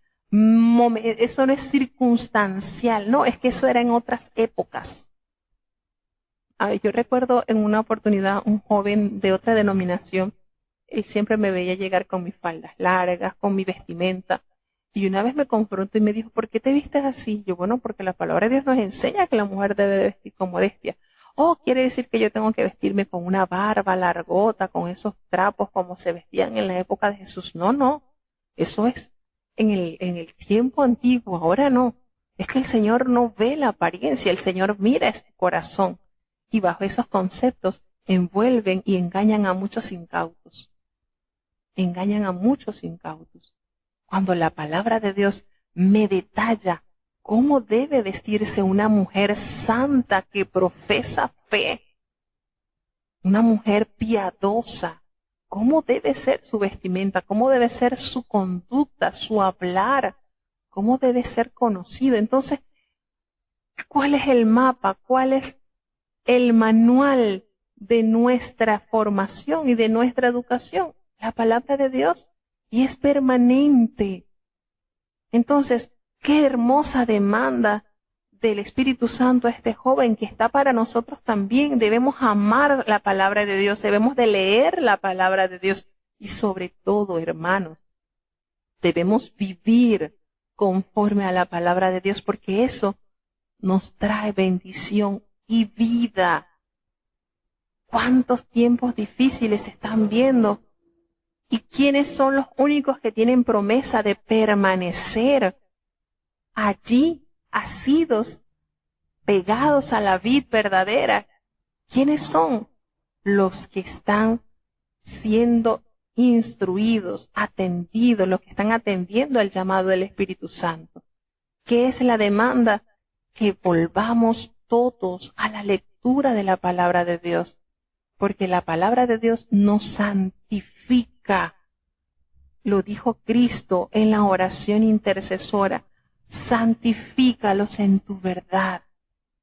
circunstancial, no, es que eso era en otras épocas. Yo recuerdo en una oportunidad un joven de otra denominación, él siempre me veía llegar con mis faldas largas, con mi vestimenta, y una vez me confrontó y me dijo: ¿por qué te vistes así? Yo: bueno, porque la palabra de Dios nos enseña que la mujer debe de vestir con modestia. Oh, quiere decir que yo tengo que vestirme con una barba largota, con esos trapos como se vestían en la época de Jesús. No, eso es en el tiempo antiguo, ahora no. Es que el Señor no ve la apariencia, el Señor mira su corazón. Y bajo esos conceptos envuelven y engañan a muchos incautos. Engañan a muchos incautos. Cuando la palabra de Dios me detalla cómo debe vestirse una mujer santa que profesa fe, una mujer piadosa, cómo debe ser su vestimenta, cómo debe ser su conducta, su hablar, cómo debe ser conocido. Entonces, ¿cuál es el mapa? ¿Cuál es el manual de nuestra formación y de nuestra educación? La palabra de Dios, y es permanente. Entonces, qué hermosa demanda del Espíritu Santo a este joven que está para nosotros también. Debemos amar la palabra de Dios, debemos de leer la palabra de Dios y sobre todo, hermanos, debemos vivir conforme a la palabra de Dios, porque eso nos trae bendición y vida. ¿Cuántos tiempos difíciles se están viendo? ¿Y quiénes son los únicos que tienen promesa de permanecer allí, asidos, pegados a la vid verdadera? ¿Quiénes son? Los que están siendo instruidos, atendidos, los que están atendiendo al llamado del Espíritu Santo. ¿Qué es la demanda? Que volvamos todos a la lectura de la palabra de Dios, porque la palabra de Dios nos santifica. Lo dijo Cristo en la oración intercesora: santifícalos en tu verdad.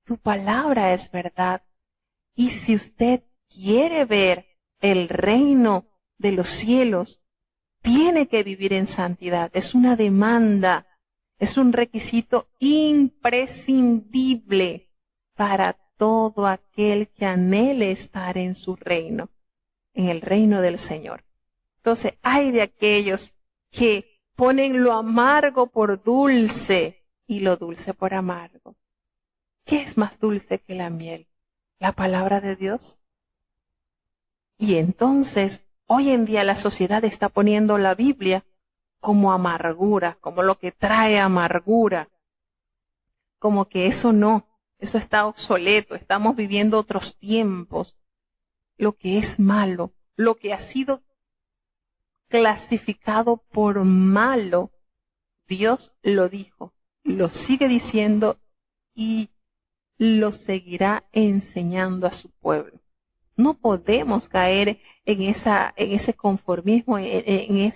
Tu palabra es verdad. Y si usted quiere ver el reino de los cielos, tiene que vivir en santidad. Es una demanda, es un requisito imprescindible para todo aquel que anhele estar en su reino, en el reino del Señor. Entonces, hay de aquellos que ponen lo amargo por dulce y lo dulce por amargo. ¿Qué es más dulce que la miel? ¿La palabra de Dios? Y entonces, hoy en día la sociedad está poniendo la Biblia como amargura, como lo que trae amargura, como que eso no, eso está obsoleto, estamos viviendo otros tiempos. Lo que es malo, lo que ha sido clasificado por malo, Dios lo dijo, lo sigue diciendo y lo seguirá enseñando a su pueblo. No podemos caer en ese conformismo, en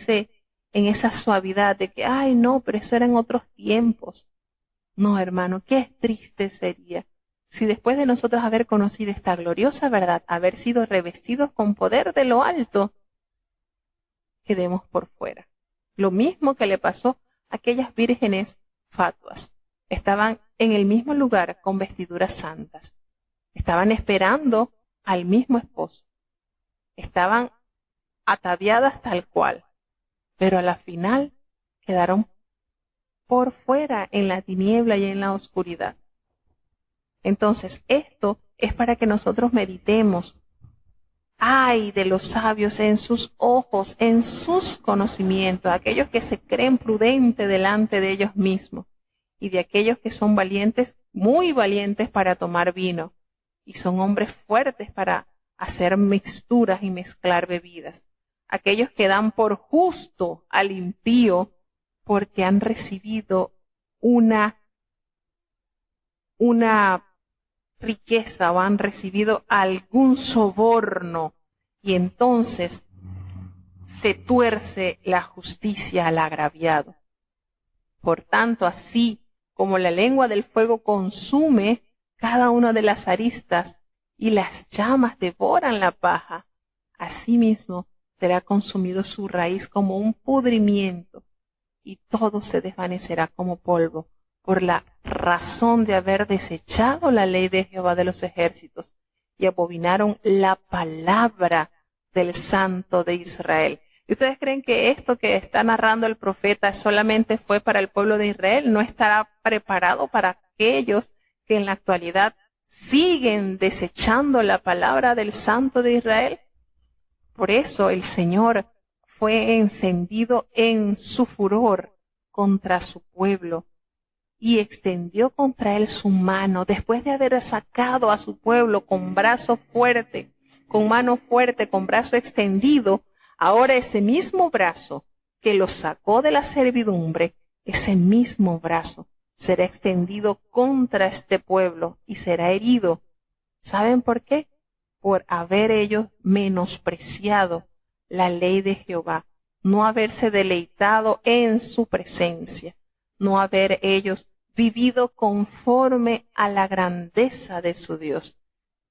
esa suavidad de que, ay no, pero eso era en otros tiempos. No, hermano, qué triste sería si después de nosotros haber conocido esta gloriosa verdad, haber sido revestidos con poder de lo alto, quedemos por fuera. Lo mismo que le pasó a aquellas vírgenes fatuas. Estaban en el mismo lugar con vestiduras santas. Estaban esperando al mismo esposo. Estaban ataviadas tal cual, pero a la final quedaron por fuera en la tiniebla y en la oscuridad. Entonces, esto es para que nosotros meditemos Ay de los sabios en sus ojos, en sus conocimientos, aquellos que se creen prudentes delante de ellos mismos, y de aquellos que son valientes, muy valientes para tomar vino, y son hombres fuertes para hacer mixturas y mezclar bebidas. Aquellos que dan por justo al impío porque han recibido una riqueza o han recibido algún soborno, y entonces se tuerce la justicia al agraviado. Por tanto, así como la lengua del fuego consume cada una de las aristas y las llamas devoran la paja, asimismo será consumido su raíz como un pudrimiento, y todo se desvanecerá como polvo, por la razón de haber desechado la ley de Jehová de los ejércitos, y abominaron la palabra del Santo de Israel. ¿Y ustedes creen que esto que está narrando el profeta solamente fue para el pueblo de Israel? ¿No estará preparado para aquellos que en la actualidad siguen desechando la palabra del Santo de Israel? Por eso el Señor fue encendido en su furor contra su pueblo y extendió contra él su mano después de haber sacado a su pueblo con brazo fuerte, con mano fuerte, con brazo extendido. Ahora ese mismo brazo que los sacó de la servidumbre, ese mismo brazo será extendido contra este pueblo y será herido. ¿Saben por qué? Por haber ellos menospreciado la ley de Jehová, no haberse deleitado en su presencia, no haber ellos vivido conforme a la grandeza de su Dios.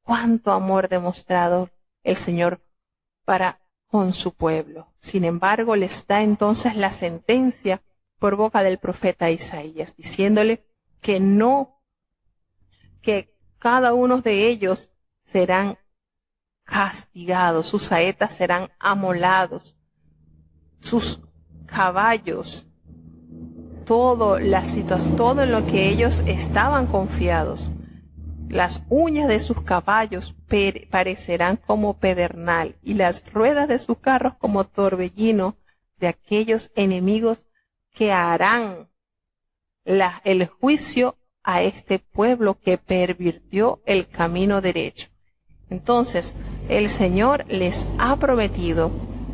Cuánto amor demostrado el Señor para con su pueblo. Sin embargo, les da entonces la sentencia por boca del profeta Isaías, diciéndole que cada uno de ellos serán castigados, sus saetas serán amolados, sus caballos, todo en lo que ellos estaban confiados, las uñas de sus caballos parecerán como pedernal y las ruedas de sus carros como torbellino de aquellos enemigos que harán el juicio a este pueblo que pervirtió el camino derecho. Entonces, el Señor les ha prometido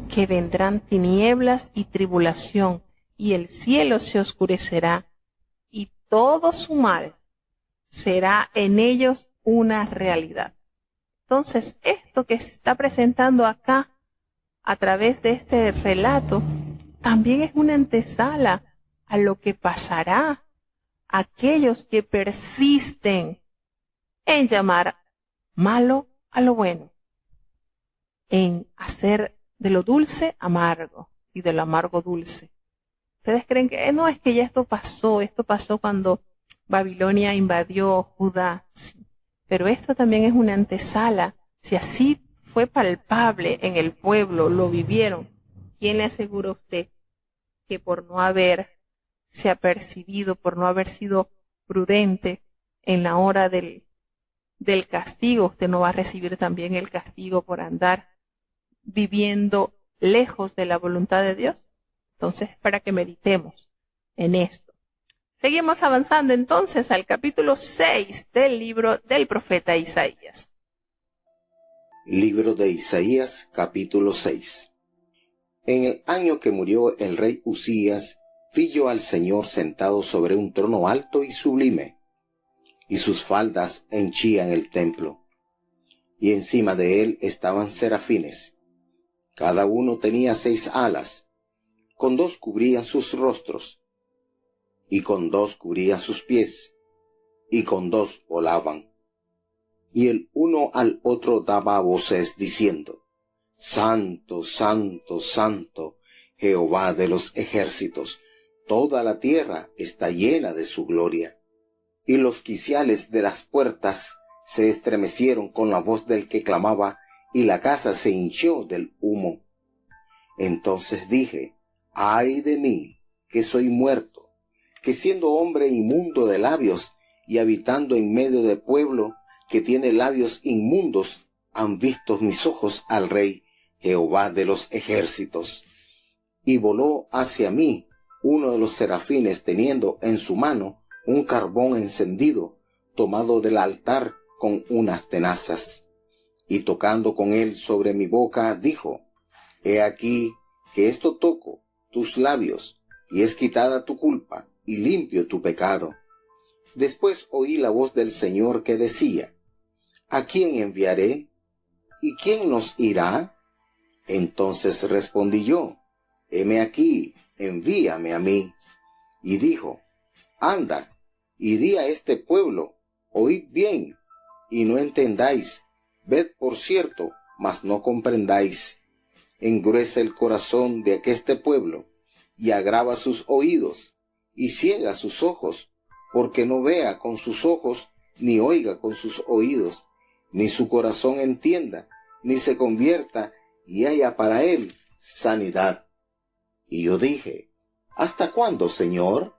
que vendrán tinieblas y tribulación, y el cielo se oscurecerá, y todo su mal será en ellos una realidad. Entonces, esto que se está presentando acá, a través de este relato, también es una antesala a lo que pasará a aquellos que persisten en llamar malo a lo bueno, en hacer de lo dulce amargo y de lo amargo dulce. ¿Ustedes creen que no es que ya esto pasó cuando Babilonia invadió Judá? Sí, pero esto también es una antesala. Si así fue palpable en el pueblo, lo vivieron, ¿quién le asegura a usted que por no haberse apercibido, por no haber sido prudente en la hora del castigo, usted no va a recibir también el castigo por andar viviendo lejos de la voluntad de Dios? Entonces, para que meditemos en esto. Seguimos avanzando entonces al capítulo 6 del libro del profeta Isaías. Libro de Isaías, capítulo 6. En el año que murió el rey Usías, vi yo al Señor sentado sobre un trono alto y sublime, y sus faldas henchían el templo, y encima de él estaban serafines. Cada uno tenía 6 alas, con 2 cubrían sus rostros, y con 2 cubrían sus pies, y con 2 volaban. Y el uno al otro daba voces diciendo: Santo, Santo, Santo, Jehová de los ejércitos, toda la tierra está llena de su gloria. Y los quiciales de las puertas se estremecieron con la voz del que clamaba, y la casa se hinchió del humo. Entonces dije: ay de mí, que soy muerto, que siendo hombre inmundo de labios, y habitando en medio de pueblo que tiene labios inmundos, han visto mis ojos al Rey, Jehová de los ejércitos. Y voló hacia mí uno de los serafines, teniendo en su mano un carbón encendido, tomado del altar con unas tenazas. Y tocando con él sobre mi boca, dijo: He aquí que esto toco tus labios, y es quitada tu culpa, y limpio tu pecado. Después oí la voz del Señor que decía: ¿A quién enviaré? ¿Y quién nos irá? Entonces respondí yo: Heme aquí, envíame a mí. Y dijo: Anda, y di a este pueblo: oíd bien, y no entendáis; ved por cierto, mas no comprendáis. Engruesa el corazón de este pueblo, y agrava sus oídos, y ciega sus ojos, porque no vea con sus ojos, ni oiga con sus oídos, ni su corazón entienda, ni se convierta, y haya para él sanidad. Y yo dije: ¿Hasta cuándo, Señor?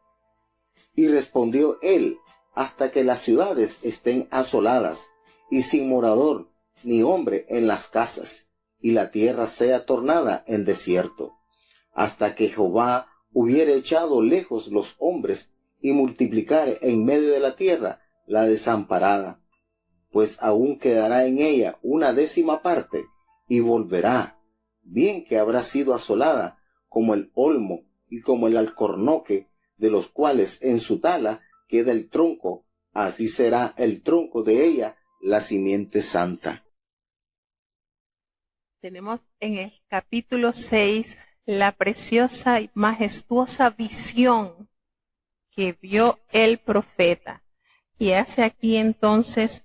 Y respondió él: hasta que las ciudades estén asoladas, y sin morador ni hombre en las casas, y la tierra sea tornada en desierto, hasta que Jehová hubiere echado lejos los hombres, y multiplicare en medio de la tierra la desamparada. Pues aún quedará en ella una 10ª parte, y volverá, bien que habrá sido asolada, como el olmo y como el alcornoque, de los cuales en su tala queda el tronco, así será el tronco de ella la simiente santa. Tenemos en el capítulo 6 la preciosa y majestuosa visión que vio el profeta. Y hace aquí entonces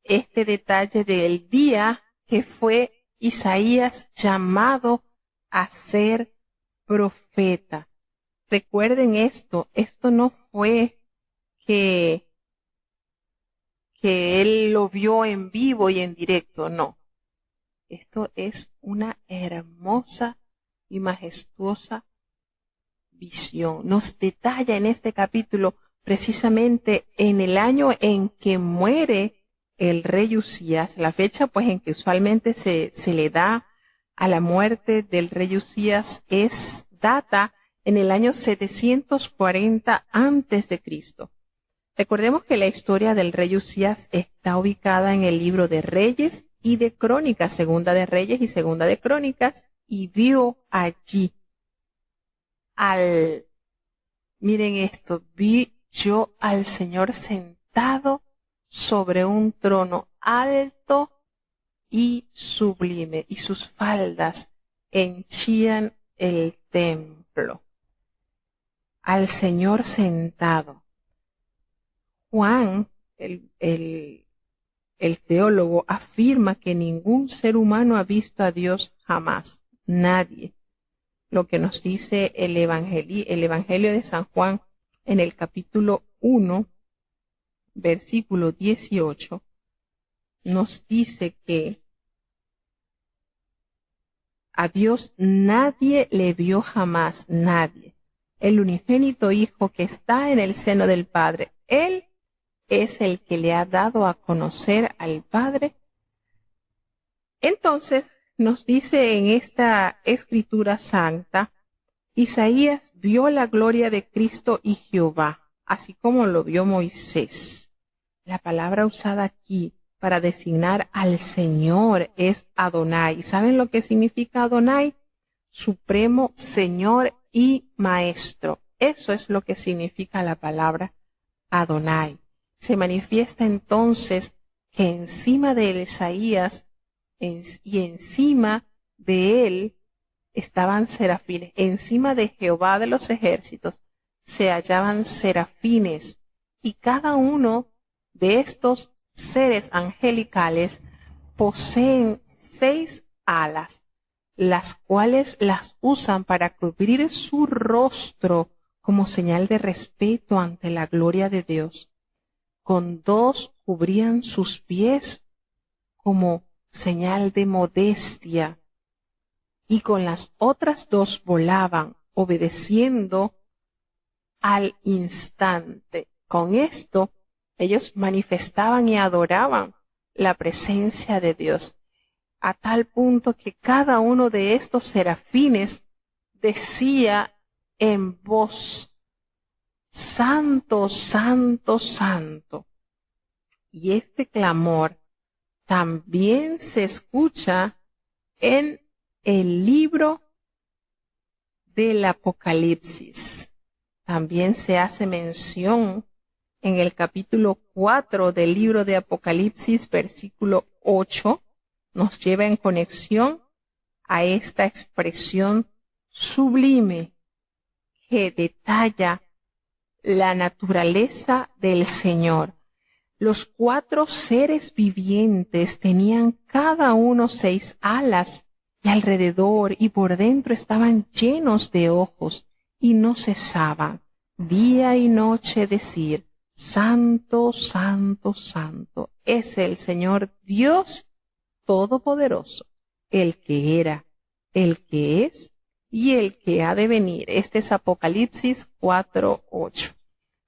este detalle del día que fue Isaías llamado a ser profeta. Recuerden esto no fue que él lo vio en vivo y en directo, no. Esto es una hermosa y majestuosa visión. Nos detalla en este capítulo precisamente en el año en que muere el rey Usías, la fecha pues en que usualmente se le da a la muerte del rey Usías data en el año 740 antes de Cristo. Recordemos que la historia del rey Usías está ubicada en el libro de Reyes y de Crónicas, Segunda de Reyes y Segunda de Crónicas, y vio allí miren esto, vi yo al Señor sentado sobre un trono alto y sublime, y sus faldas henchían el templo. Al Señor sentado. Juan, el teólogo, afirma que ningún ser humano ha visto a Dios jamás, nadie. Lo que nos dice el Evangelio de San Juan en el capítulo 1, versículo 18, nos dice que a Dios nadie le vio jamás, nadie. El unigénito Hijo que está en el seno del Padre, Él es el que le ha dado a conocer al Padre. Entonces, nos dice en esta escritura santa, Isaías vio la gloria de Cristo y Jehová, así como lo vio Moisés. La palabra usada aquí para designar al Señor es Adonai. ¿Saben lo que significa Adonai? Supremo, Señor y Maestro. Eso es lo que significa la palabra Adonai. Se manifiesta entonces que encima de Isaías y encima de él estaban serafines. Encima de Jehová de los ejércitos se hallaban serafines, y cada uno de estos seres angelicales poseen 6 alas, las cuales las usan para cubrir su rostro como señal de respeto ante la gloria de Dios. Con 2 cubrían sus pies como señal de modestia, y con las otras 2 volaban, obedeciendo al instante. Con esto, ellos manifestaban y adoraban la presencia de Dios, a tal punto que cada uno de estos serafines decía en voz: Santo, santo, santo. Y este clamor también se escucha en el libro del Apocalipsis. También se hace mención en el capítulo 4 del libro de Apocalipsis, versículo 8, nos lleva en conexión a esta expresión sublime que detalla la naturaleza del Señor. Los 4 seres vivientes tenían cada uno 6 alas y alrededor y por dentro estaban llenos de ojos y no cesaban día y noche decir: Santo, santo, santo es el Señor Dios Todopoderoso, el que era, el que es y el que ha de venir. Este es Apocalipsis 4:8.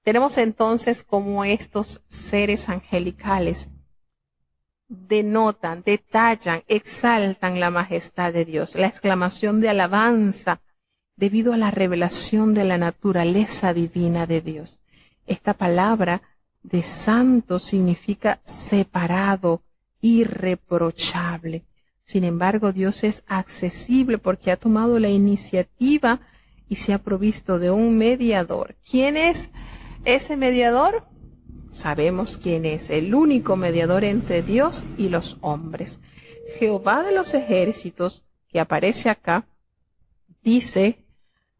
Tenemos entonces cómo estos seres angelicales denotan, detallan, exaltan la majestad de Dios, la exclamación de alabanza debido a la revelación de la naturaleza divina de Dios. Esta palabra de santo significa separado, irreprochable. Sin embargo, Dios es accesible porque ha tomado la iniciativa y se ha provisto de un mediador. ¿Quién es ese mediador? Sabemos quién es, el único mediador entre Dios y los hombres. Jehová de los ejércitos, que aparece acá, dice: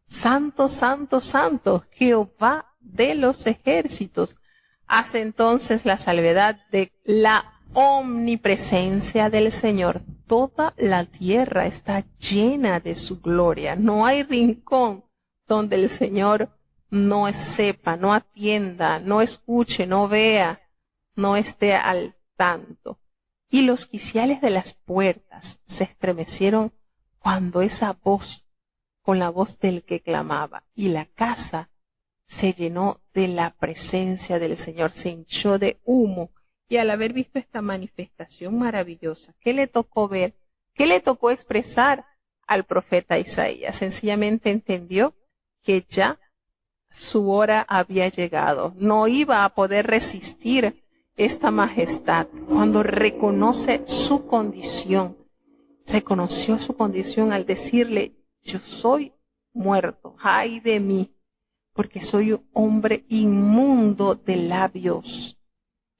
Santo, santo, santo, Jehová de los ejércitos. Hace entonces la salvedad de la omnipresencia del Señor. Toda la tierra está llena de su gloria. No hay rincón donde el Señor no sepa, no atienda, no escuche, no vea, no esté al tanto. Y los quiciales de las puertas se estremecieron cuando esa voz, con la voz del que clamaba, y la casa se llenó de la presencia del Señor, se hinchó de humo. Y al haber visto esta manifestación maravillosa, ¿qué le tocó ver? ¿Qué le tocó expresar al profeta Isaías? Sencillamente entendió que ya su hora había llegado, no iba a poder resistir esta majestad. Cuando reconoce su condición, reconoció su condición al decirle: yo soy muerto, ay de mí, porque soy un hombre inmundo de labios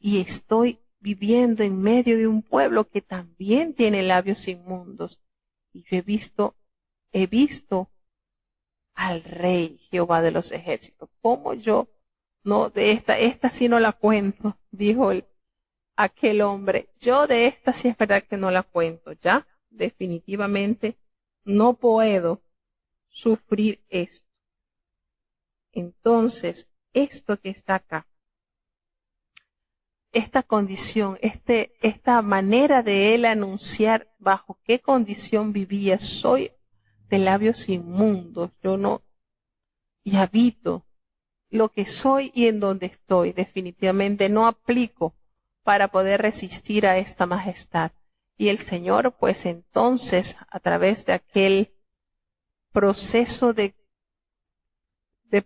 y estoy viviendo en medio de un pueblo que también tiene labios inmundos. Y yo he visto al Rey Jehová de los ejércitos. ¿Cómo yo? No, de esta sí no la cuento, dijo aquel hombre. Yo de esta sí es verdad que no la cuento, ya, definitivamente no puedo sufrir esto. Entonces, esto que está acá, esta condición, esta manera de él anunciar bajo qué condición vivía: soy de labios inmundos, yo no, y habito lo que soy y en donde estoy, definitivamente no aplico para poder resistir a esta majestad. Y el Señor, pues entonces, a través de aquel proceso de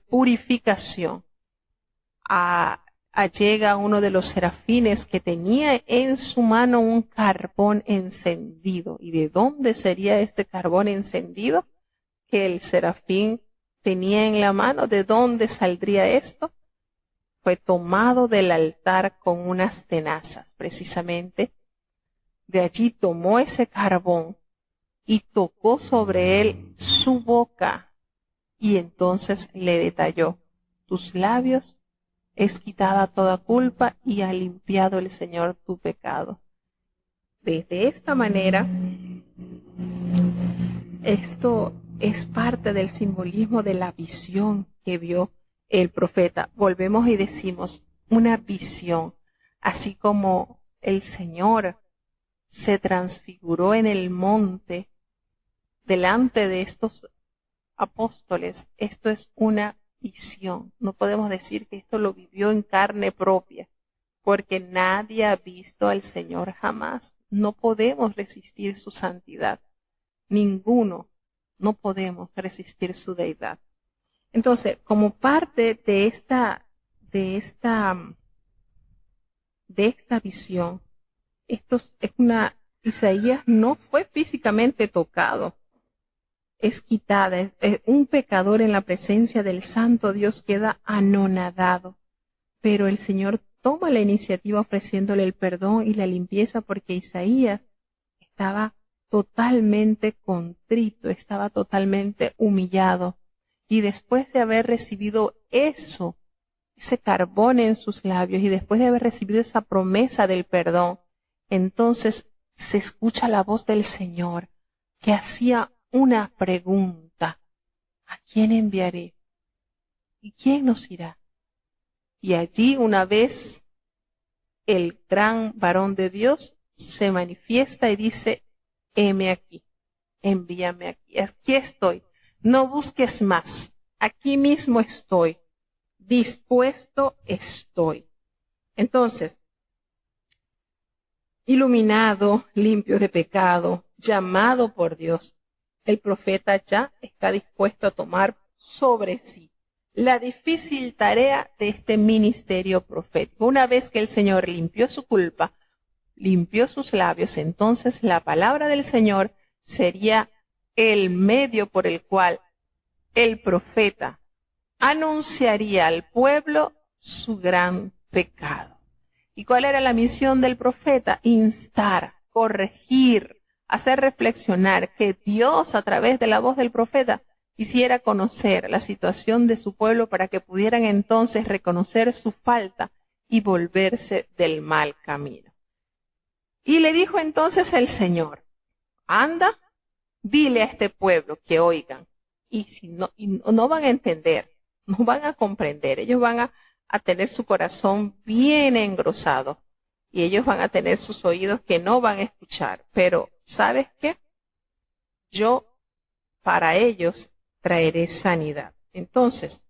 purificación, llega uno de los serafines que tenía en su mano un carbón encendido. ¿Y de dónde sería este carbón encendido que el serafín tenía en la mano? ¿De dónde saldría esto? Fue tomado del altar con unas tenazas, precisamente. De allí tomó ese carbón y tocó sobre él su boca, y entonces le detalló: tus labios es quitada toda culpa y ha limpiado el Señor tu pecado. De esta manera, esto es parte del simbolismo de la visión que vio el profeta. Volvemos y decimos: una visión, así como el Señor se transfiguró en el monte delante de estos apóstoles. Esto es una visión. No podemos decir que esto lo vivió en carne propia, porque nadie ha visto al Señor jamás. No podemos resistir su santidad. Ninguno. No podemos resistir su deidad. Entonces, como parte de esta visión, Isaías no fue físicamente tocado, es quitada, un pecador en la presencia del Santo Dios queda anonadado, pero el Señor toma la iniciativa ofreciéndole el perdón y la limpieza porque Isaías estaba totalmente contrito, estaba totalmente humillado. Y después de haber recibido ese carbón en sus labios y después de haber recibido esa promesa del perdón, entonces se escucha la voz del Señor que hacía una pregunta: ¿a quién enviaré? ¿Y quién nos irá? Y allí una vez el gran varón de Dios se manifiesta y dice: heme aquí, envíame aquí, aquí estoy, no busques más, aquí mismo estoy, dispuesto estoy. Entonces, iluminado, limpio de pecado, llamado por Dios, el profeta ya está dispuesto a tomar sobre sí la difícil tarea de este ministerio profético. Una vez que el Señor limpió su culpa, limpió sus labios, entonces la palabra del Señor sería el medio por el cual el profeta anunciaría al pueblo su gran pecado. ¿Y cuál era la misión del profeta? Instar, corregir, hacer reflexionar, que Dios a través de la voz del profeta hiciera conocer la situación de su pueblo para que pudieran entonces reconocer su falta y volverse del mal camino. Y le dijo entonces el Señor: anda, dile a este pueblo que oigan, y no van a entender, no van a comprender, ellos van a tener su corazón bien engrosado y ellos van a tener sus oídos que no van a escuchar, pero ¿sabes qué? Yo para ellos traeré sanidad. Entonces,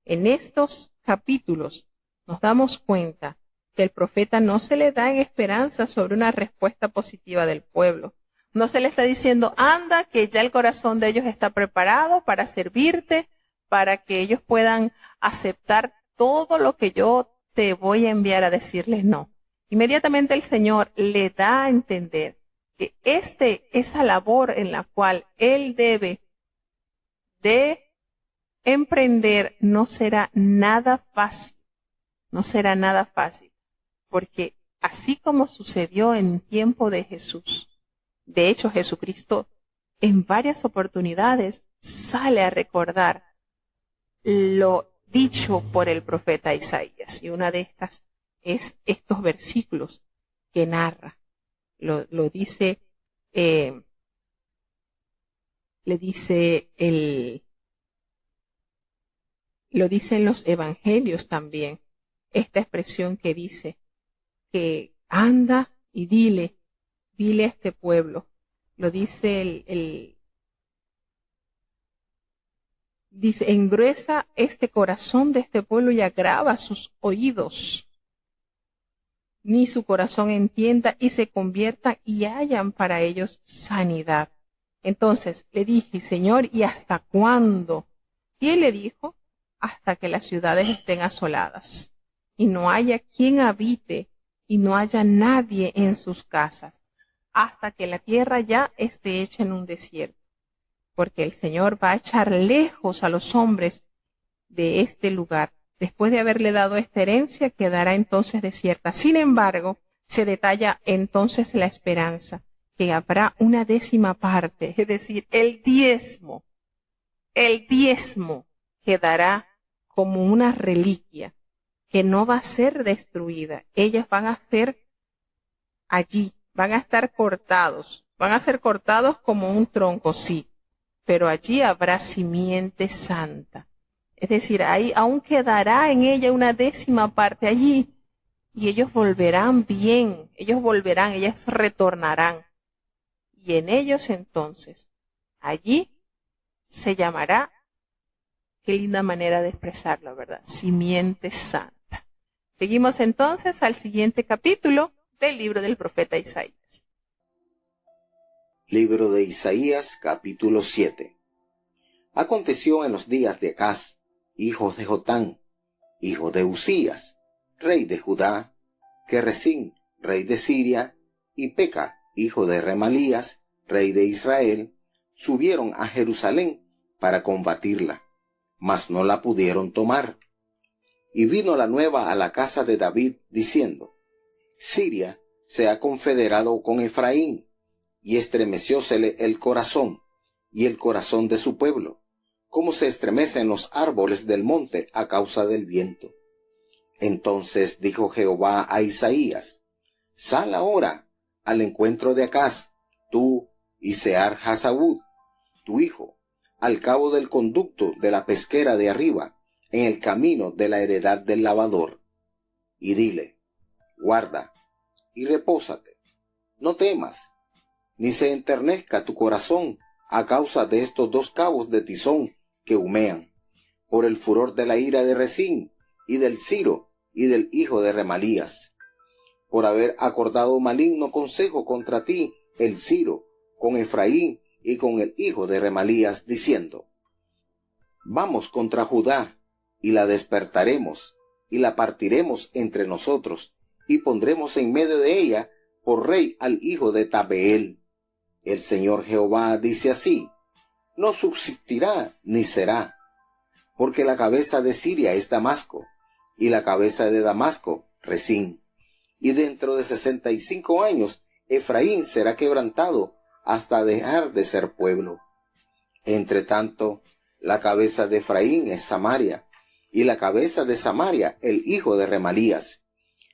en estos capítulos nos damos cuenta que el profeta no se le da en esperanza sobre una respuesta positiva del pueblo. No se le está diciendo: anda, que ya el corazón de ellos está preparado para servirte, para que ellos puedan aceptar todo lo que yo te voy a enviar a decirles. No. Inmediatamente el Señor le da a entender que esa labor en la cual él debe de emprender no será nada fácil, porque así como sucedió en tiempo de Jesús, de hecho Jesucristo en varias oportunidades sale a recordar lo dicho por el profeta Isaías, y una de estas es estos versículos que narra, lo dice, lo dice en los evangelios también, esta expresión que dice que anda y dile a este pueblo. Lo dice dice: engruesa este corazón de este pueblo y agrava sus oídos, ni su corazón entienda y se convierta y hayan para ellos sanidad. Entonces le dije: Señor, ¿y hasta cuándo? Y él le dijo: hasta que las ciudades estén asoladas y no haya quien habite y no haya nadie en sus casas, hasta que la tierra ya esté hecha en un desierto, porque el Señor va a echar lejos a los hombres de este lugar. Después de haberle dado esta herencia, quedará entonces desierta. Sin embargo, se detalla entonces la esperanza, que habrá una 10ª parte, es decir, el diezmo quedará como una reliquia que no va a ser destruida. Ellas van a ser allí, van a estar cortados, van a ser cortados como un tronco, sí, pero allí habrá simiente santa. Es decir, ahí aún quedará en ella una 10ª parte allí, y ellos volverán bien, ellas retornarán. Y en ellos entonces, allí se llamará, qué linda manera de expresarlo, ¿verdad? Simiente santa. Seguimos entonces al siguiente capítulo del libro del profeta Isaías. Libro de Isaías, capítulo 7. Aconteció en los días de Acaz, hijo de Jotán, hijo de Uzías, rey de Judá, que Resín, rey de Siria, y Peca, hijo de Remalías, rey de Israel, subieron a Jerusalén para combatirla, mas no la pudieron tomar. Y vino la nueva a la casa de David, diciendo: Siria se ha confederado con Efraín, y estremeciósele el corazón, y el corazón de su pueblo, como se estremecen los árboles del monte a causa del viento. Entonces dijo Jehová a Isaías: Sal ahora al encuentro de Acaz, tú y Sear Hasabud, tu hijo, al cabo del conducto de la pesquera de arriba, en el camino de la heredad del lavador. Y dile: guarda y repósate, no temas, ni se enternezca tu corazón a causa de estos dos cabos de tizón que humean, por el furor de la ira de Resín, y del Ciro, y del hijo de Remalías, por haber acordado maligno consejo contra ti el Ciro, con Efraín y con el hijo de Remalías, diciendo: vamos contra Judá, y la despertaremos, y la partiremos entre nosotros, y pondremos en medio de ella por rey al hijo de Tabeel. El Señor Jehová dice así: no subsistirá ni será, porque la cabeza de Siria es Damasco, y la cabeza de Damasco Resín. Y dentro de 65 años Efraín será quebrantado hasta dejar de ser pueblo. Entre tanto, la cabeza de Efraín es Samaria, y la cabeza de Samaria el hijo de Remalías.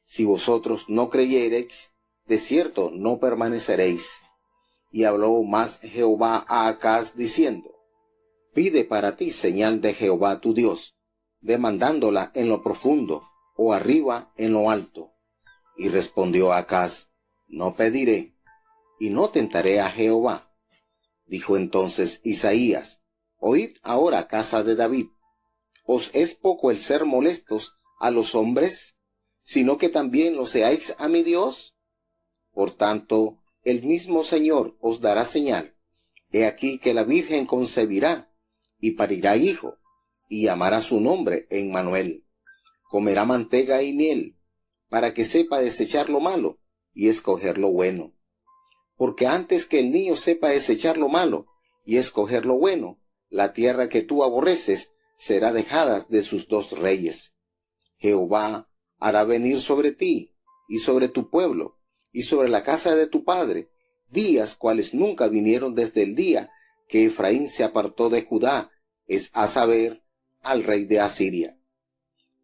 Si vosotros no creyereis, de cierto no permaneceréis. Y habló más Jehová a Acaz diciendo: pide para ti señal de Jehová tu Dios, demandándola en lo profundo, o arriba en lo alto. Y respondió Acaz: no pediré, y no tentaré a Jehová. Dijo entonces Isaías: oíd ahora, casa de David, ¿os es poco el ser molestos a los hombres, sino que también lo seáis a mi Dios? Por tanto, el mismo Señor os dará señal. He aquí que la Virgen concebirá, y parirá hijo, y llamará su nombre Emmanuel. Comerá mantega y miel, para que sepa desechar lo malo, y escoger lo bueno. Porque antes que el niño sepa desechar lo malo, y escoger lo bueno, la tierra que tú aborreces será dejada de sus dos reyes. Jehová hará venir sobre ti, y sobre tu pueblo, y sobre la casa de tu padre, días cuales nunca vinieron desde el día que Efraín se apartó de Judá, es a saber, al rey de Asiria.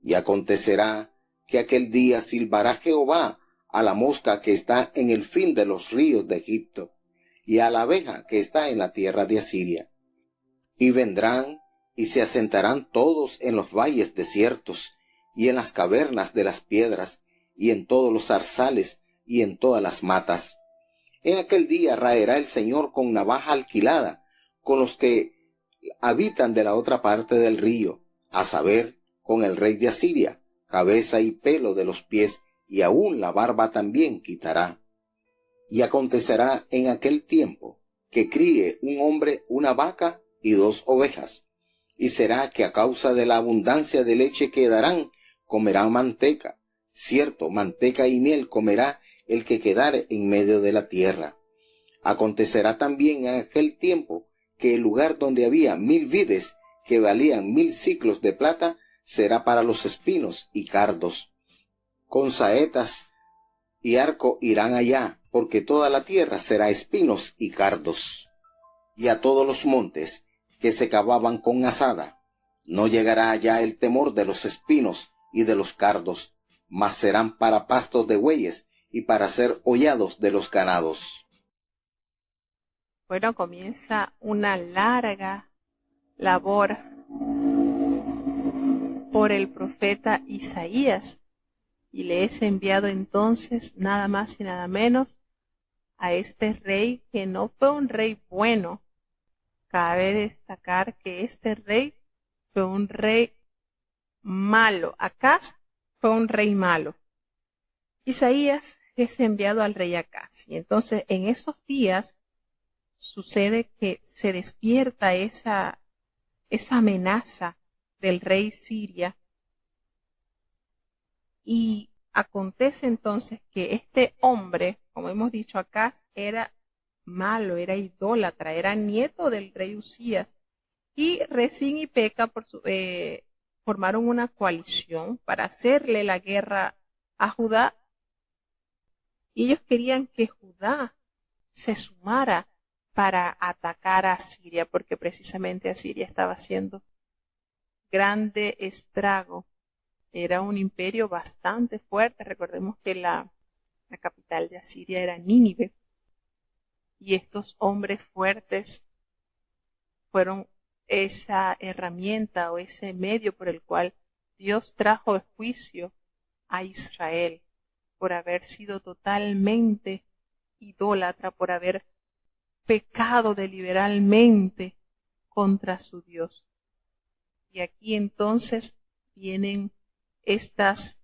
Y acontecerá que aquel día silbará Jehová a la mosca que está en el fin de los ríos de Egipto, y a la abeja que está en la tierra de Asiria. Y vendrán y se asentarán todos en los valles desiertos, y en las cavernas de las piedras, y en todos los zarzales, y en todas las matas. En aquel día raerá el Señor con navaja alquilada, con los que habitan de la otra parte del río, a saber, con el rey de Asiria, cabeza y pelo de los pies, y aun la barba también quitará. Y acontecerá en aquel tiempo que críe un hombre una vaca y dos ovejas, y será que a causa de la abundancia de leche que darán, comerán manteca, cierto, manteca y miel comerá el que quedare en medio de la tierra. Acontecerá también en aquel tiempo que el lugar donde había 1000 vides que valían 1000 siclos de plata será para los espinos y cardos. Con saetas y arco irán allá, porque toda la tierra será espinos y cardos. Y a todos los montes que se cavaban con azada, no llegará allá el temor de los espinos y de los cardos, mas serán para pastos de bueyes y para ser hollados de los ganados. Bueno, comienza una larga labor por el profeta Isaías, y le es enviado entonces nada más y nada menos a este rey que no fue un rey bueno. Cabe destacar que este rey fue un rey malo. Acaz fue un rey malo. Isaías es enviado al rey Acaz. Y entonces en esos días sucede que se despierta esa amenaza del rey Siria. Y acontece entonces que este hombre, como hemos dicho, Acaz era malo, era idólatra, era nieto del rey Usías. Y Rezín y Peca formaron una coalición para hacerle la guerra a Judá. Y ellos querían que Judá se sumara para atacar a Siria, porque precisamente Asiria estaba haciendo grande estrago. Era un imperio bastante fuerte. Recordemos que la capital de Asiria era Nínive. Y estos hombres fuertes fueron esa herramienta o ese medio por el cual Dios trajo el juicio a Israel por haber sido totalmente idólatra, por haber pecado deliberadamente contra su Dios. Y aquí entonces vienen estas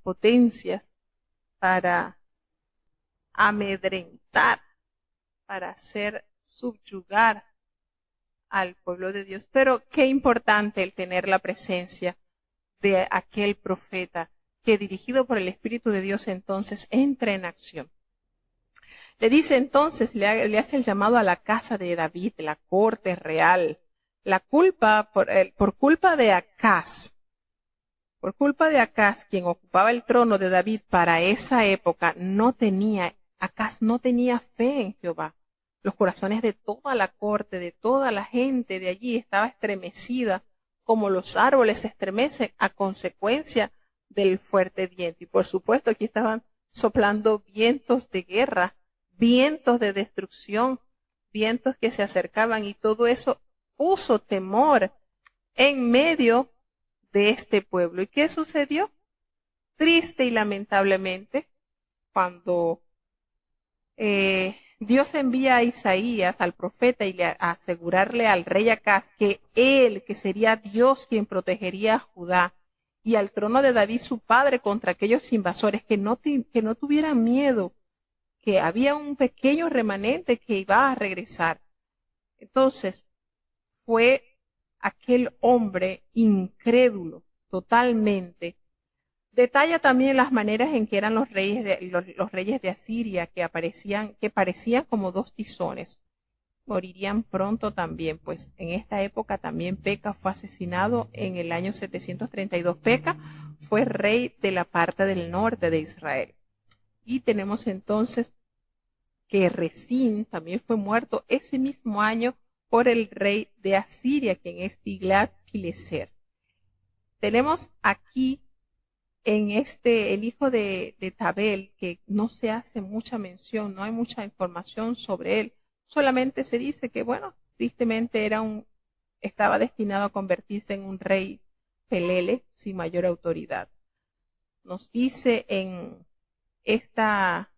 potencias para amedrentar, para hacer subyugar al pueblo de Dios. Pero qué importante el tener la presencia de aquel profeta que, dirigido por el Espíritu de Dios, entonces entra en acción. Le dice entonces, le hace el llamado a la casa de David, la corte real. La culpa, por culpa de Acaz, quien ocupaba el trono de David para esa época, Acaz no tenía fe en Jehová. Los corazones de toda la corte, de toda la gente de allí estaba estremecida, como los árboles se estremecen a consecuencia del fuerte viento. Y por supuesto aquí estaban soplando vientos de guerra, vientos de destrucción, vientos que se acercaban, y todo eso puso temor en medio de este pueblo. ¿Y qué sucedió? Triste y lamentablemente, cuando Dios envía a Isaías, al profeta, y a asegurarle al rey Acaz que que sería Dios quien protegería a Judá, y al trono de David su padre contra aquellos invasores, que no tuvieran miedo, que había un pequeño remanente que iba a regresar. Entonces fue aquel hombre incrédulo totalmente. Detalla también las maneras en que eran los reyes de Asiria, que parecían como dos tizones. Morirían pronto también, pues en esta época también Peca fue asesinado en el año 732. Peca fue rey de la parte del norte de Israel. Y tenemos entonces que Rezín también fue muerto ese mismo año por el rey de Asiria, quien es Tiglat-Pileser. Tenemos aquí en el hijo de Tabel, que no se hace mucha mención, no hay mucha información sobre él, solamente se dice que, bueno, tristemente estaba destinado a convertirse en un rey pelele sin mayor autoridad. Nos dice en esta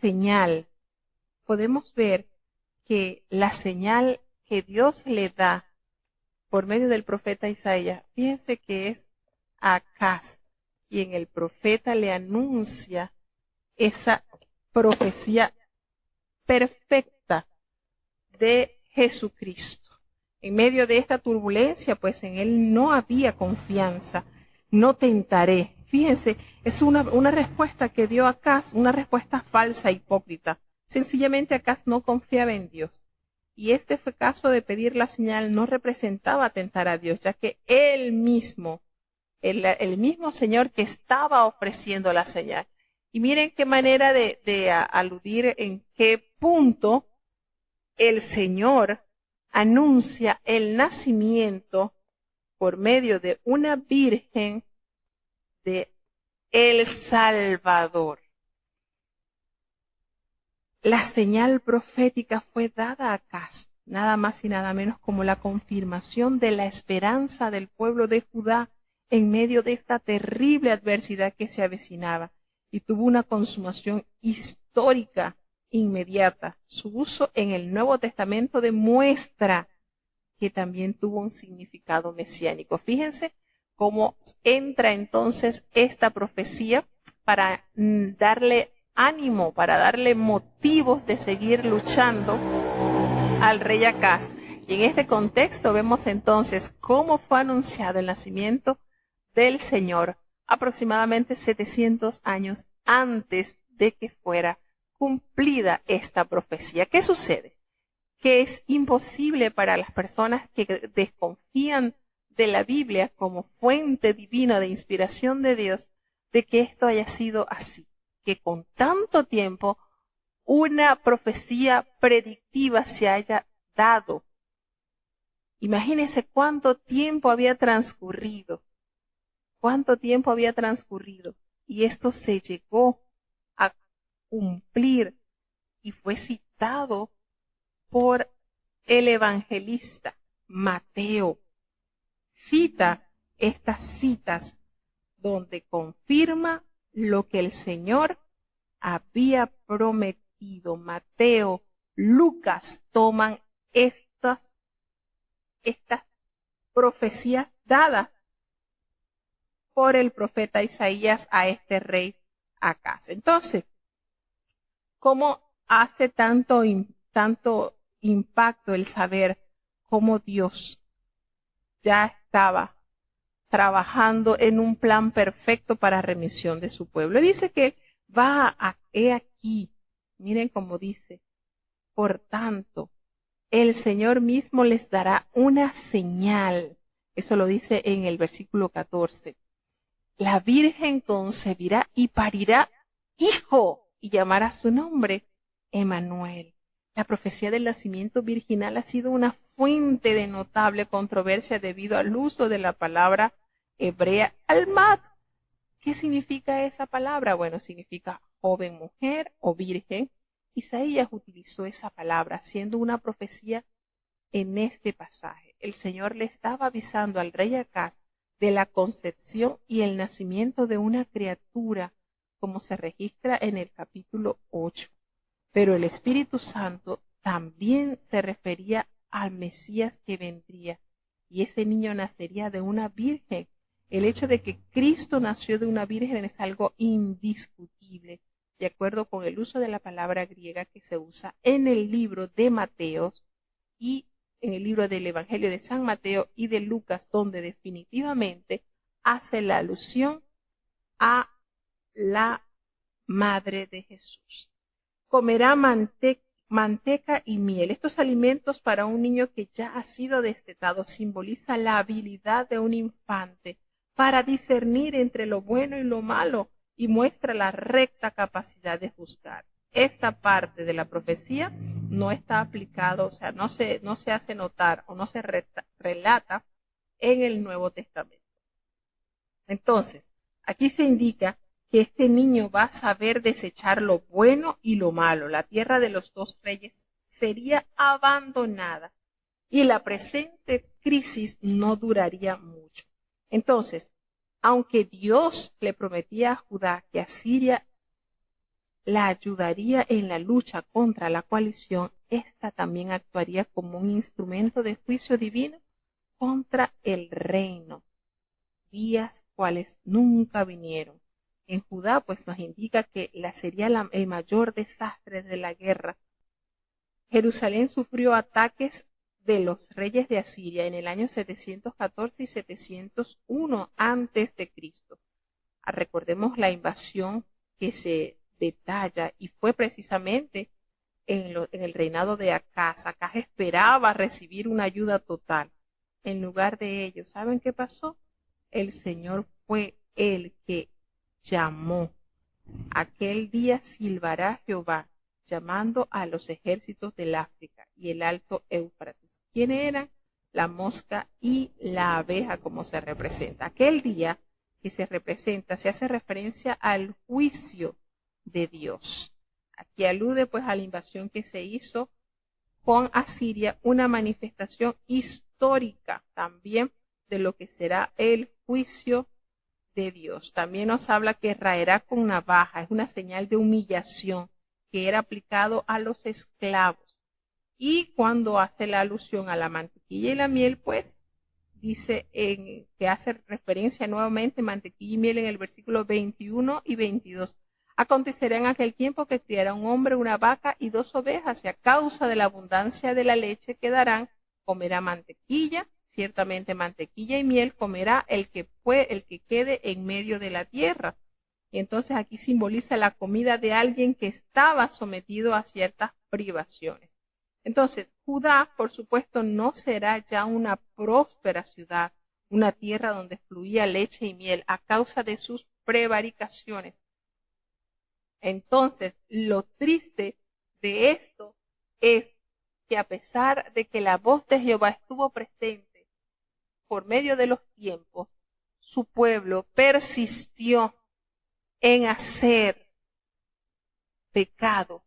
señal, podemos ver que la señal que Dios le da por medio del profeta Isaías, fíjense que es a Acaz, quien el profeta le anuncia esa profecía perfecta de Jesucristo. En medio de esta turbulencia, pues en él no había confianza. No tentaré. Fíjense, es una respuesta que dio Acaz, una respuesta falsa, hipócrita. Sencillamente Acaz no confiaba en Dios. Y este fue caso de pedir la señal, no representaba tentar a Dios, ya que él mismo, el mismo Señor que estaba ofreciendo la señal. Y miren qué manera de aludir en qué punto el Señor anuncia el nacimiento por medio de una virgen de el Salvador. La señal profética fue dada a Acaz, nada más y nada menos como la confirmación de la esperanza del pueblo de Judá en medio de esta terrible adversidad que se avecinaba, y tuvo una consumación histórica inmediata. Su uso en el Nuevo Testamento demuestra que también tuvo un significado mesiánico. Fíjense cómo entra entonces esta profecía para darle ánimo, para darle motivos de seguir luchando al rey Acaz. Y en este contexto vemos entonces cómo fue anunciado el nacimiento del Señor aproximadamente 700 años antes de que fuera cumplida esta profecía. ¿Qué sucede? Que es imposible para las personas que desconfían de la Biblia como fuente divina de inspiración de Dios, de que esto haya sido así, que con tanto tiempo una profecía predictiva se haya dado. Imagínense cuánto tiempo había transcurrido y esto se llegó a cumplir y fue citado por el evangelista Mateo. Cita estas citas donde confirma lo que el Señor había prometido. Mateo, Lucas toman estas profecías dadas por el profeta Isaías a este rey Acaz. Entonces, ¿cómo hace tanto impacto el saber cómo Dios ya estaba trabajando en un plan perfecto para remisión de su pueblo? Dice que he aquí, miren cómo dice, por tanto, el Señor mismo les dará una señal. Eso lo dice en el versículo 14. La Virgen concebirá y parirá hijo y llamará su nombre Emmanuel. La profecía del nacimiento virginal ha sido una fuente de notable controversia debido al uso de la palabra hebrea almat. ¿Qué significa esa palabra? Bueno, significa joven mujer o virgen. Isaías utilizó esa palabra haciendo una profecía en este pasaje. El Señor le estaba avisando al rey Acaz de la concepción y el nacimiento de una criatura, como se registra en el capítulo 8. Pero el Espíritu Santo también se refería al Mesías que vendría, y ese niño nacería de una virgen. El hecho de que Cristo nació de una virgen es algo indiscutible, de acuerdo con el uso de la palabra griega que se usa en el libro de Mateo y en el libro del Evangelio de San Mateo y de Lucas, donde definitivamente hace la alusión a la madre de Jesús. Comerá manteca y miel. Estos alimentos para un niño que ya ha sido destetado simboliza la habilidad de un infante para discernir entre lo bueno y lo malo y muestra la recta capacidad de juzgar. Esta parte de la profecía no está aplicado, o sea, no se hace notar o no se relata en el Nuevo Testamento. Entonces, aquí se indica que este niño va a saber desechar lo bueno y lo malo. La tierra de los dos reyes sería abandonada y la presente crisis no duraría mucho. Entonces, aunque Dios le prometía a Judá que Asiria la ayudaría en la lucha contra la coalición, ésta también actuaría como un instrumento de juicio divino contra el reino. Días cuales nunca vinieron. En Judá, pues nos indica que sería el mayor desastre de la guerra. Jerusalén sufrió ataques de los reyes de Asiria en el año 714 y 701 antes de Cristo. Recordemos la invasión que se detalla y fue precisamente en el reinado de Acaz. Acaz esperaba recibir una ayuda total. En lugar de ello, ¿saben qué pasó? El Señor fue el que llamó. Aquel día silbará Jehová, llamando a los ejércitos del África y el alto Éufrates. ¿Quiénes eran? La mosca y la abeja, como se representa. Aquel día que se representa se hace referencia al juicio de Dios. Aquí alude pues a la invasión que se hizo con Asiria, una manifestación histórica también de lo que será el juicio de Dios. También nos habla que raerá con navaja, es una señal de humillación que era aplicado a los esclavos. Y cuando hace la alusión a la mantequilla y la miel, pues dice que hace referencia nuevamente mantequilla y miel en el versículo 21 y 22. Acontecerá en aquel tiempo que criará un hombre una vaca y 2 ovejas, y a causa de la abundancia de la leche que darán, comerá mantequilla, ciertamente mantequilla y miel comerá el que quede en medio de la tierra. Y entonces aquí simboliza la comida de alguien que estaba sometido a ciertas privaciones. Entonces, Judá, por supuesto, no será ya una próspera ciudad, una tierra donde fluía leche y miel a causa de sus prevaricaciones. Entonces, lo triste de esto es que a pesar de que la voz de Jehová estuvo presente por medio de los tiempos, su pueblo persistió en hacer pecado,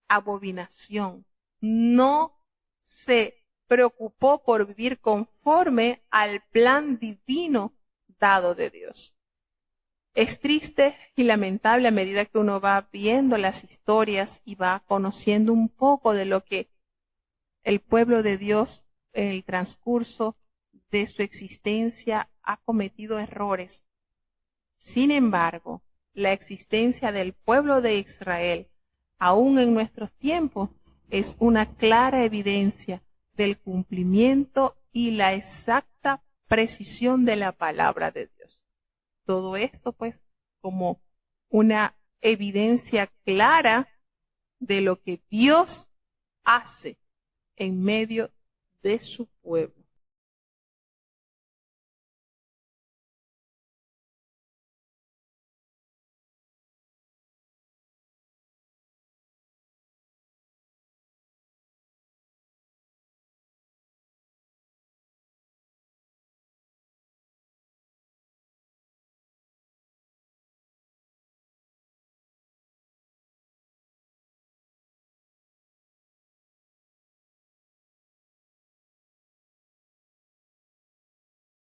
abominación. No se preocupó por vivir conforme al plan divino dado de Dios. Es triste y lamentable a medida que uno va viendo las historias y va conociendo un poco de lo que el pueblo de Dios en el transcurso de su existencia ha cometido errores. Sin embargo, la existencia del pueblo de Israel, aún en nuestros tiempos, es una clara evidencia del cumplimiento y la exacta precisión de la palabra de Dios. Todo esto, pues, como una evidencia clara de lo que Dios hace en medio de su pueblo.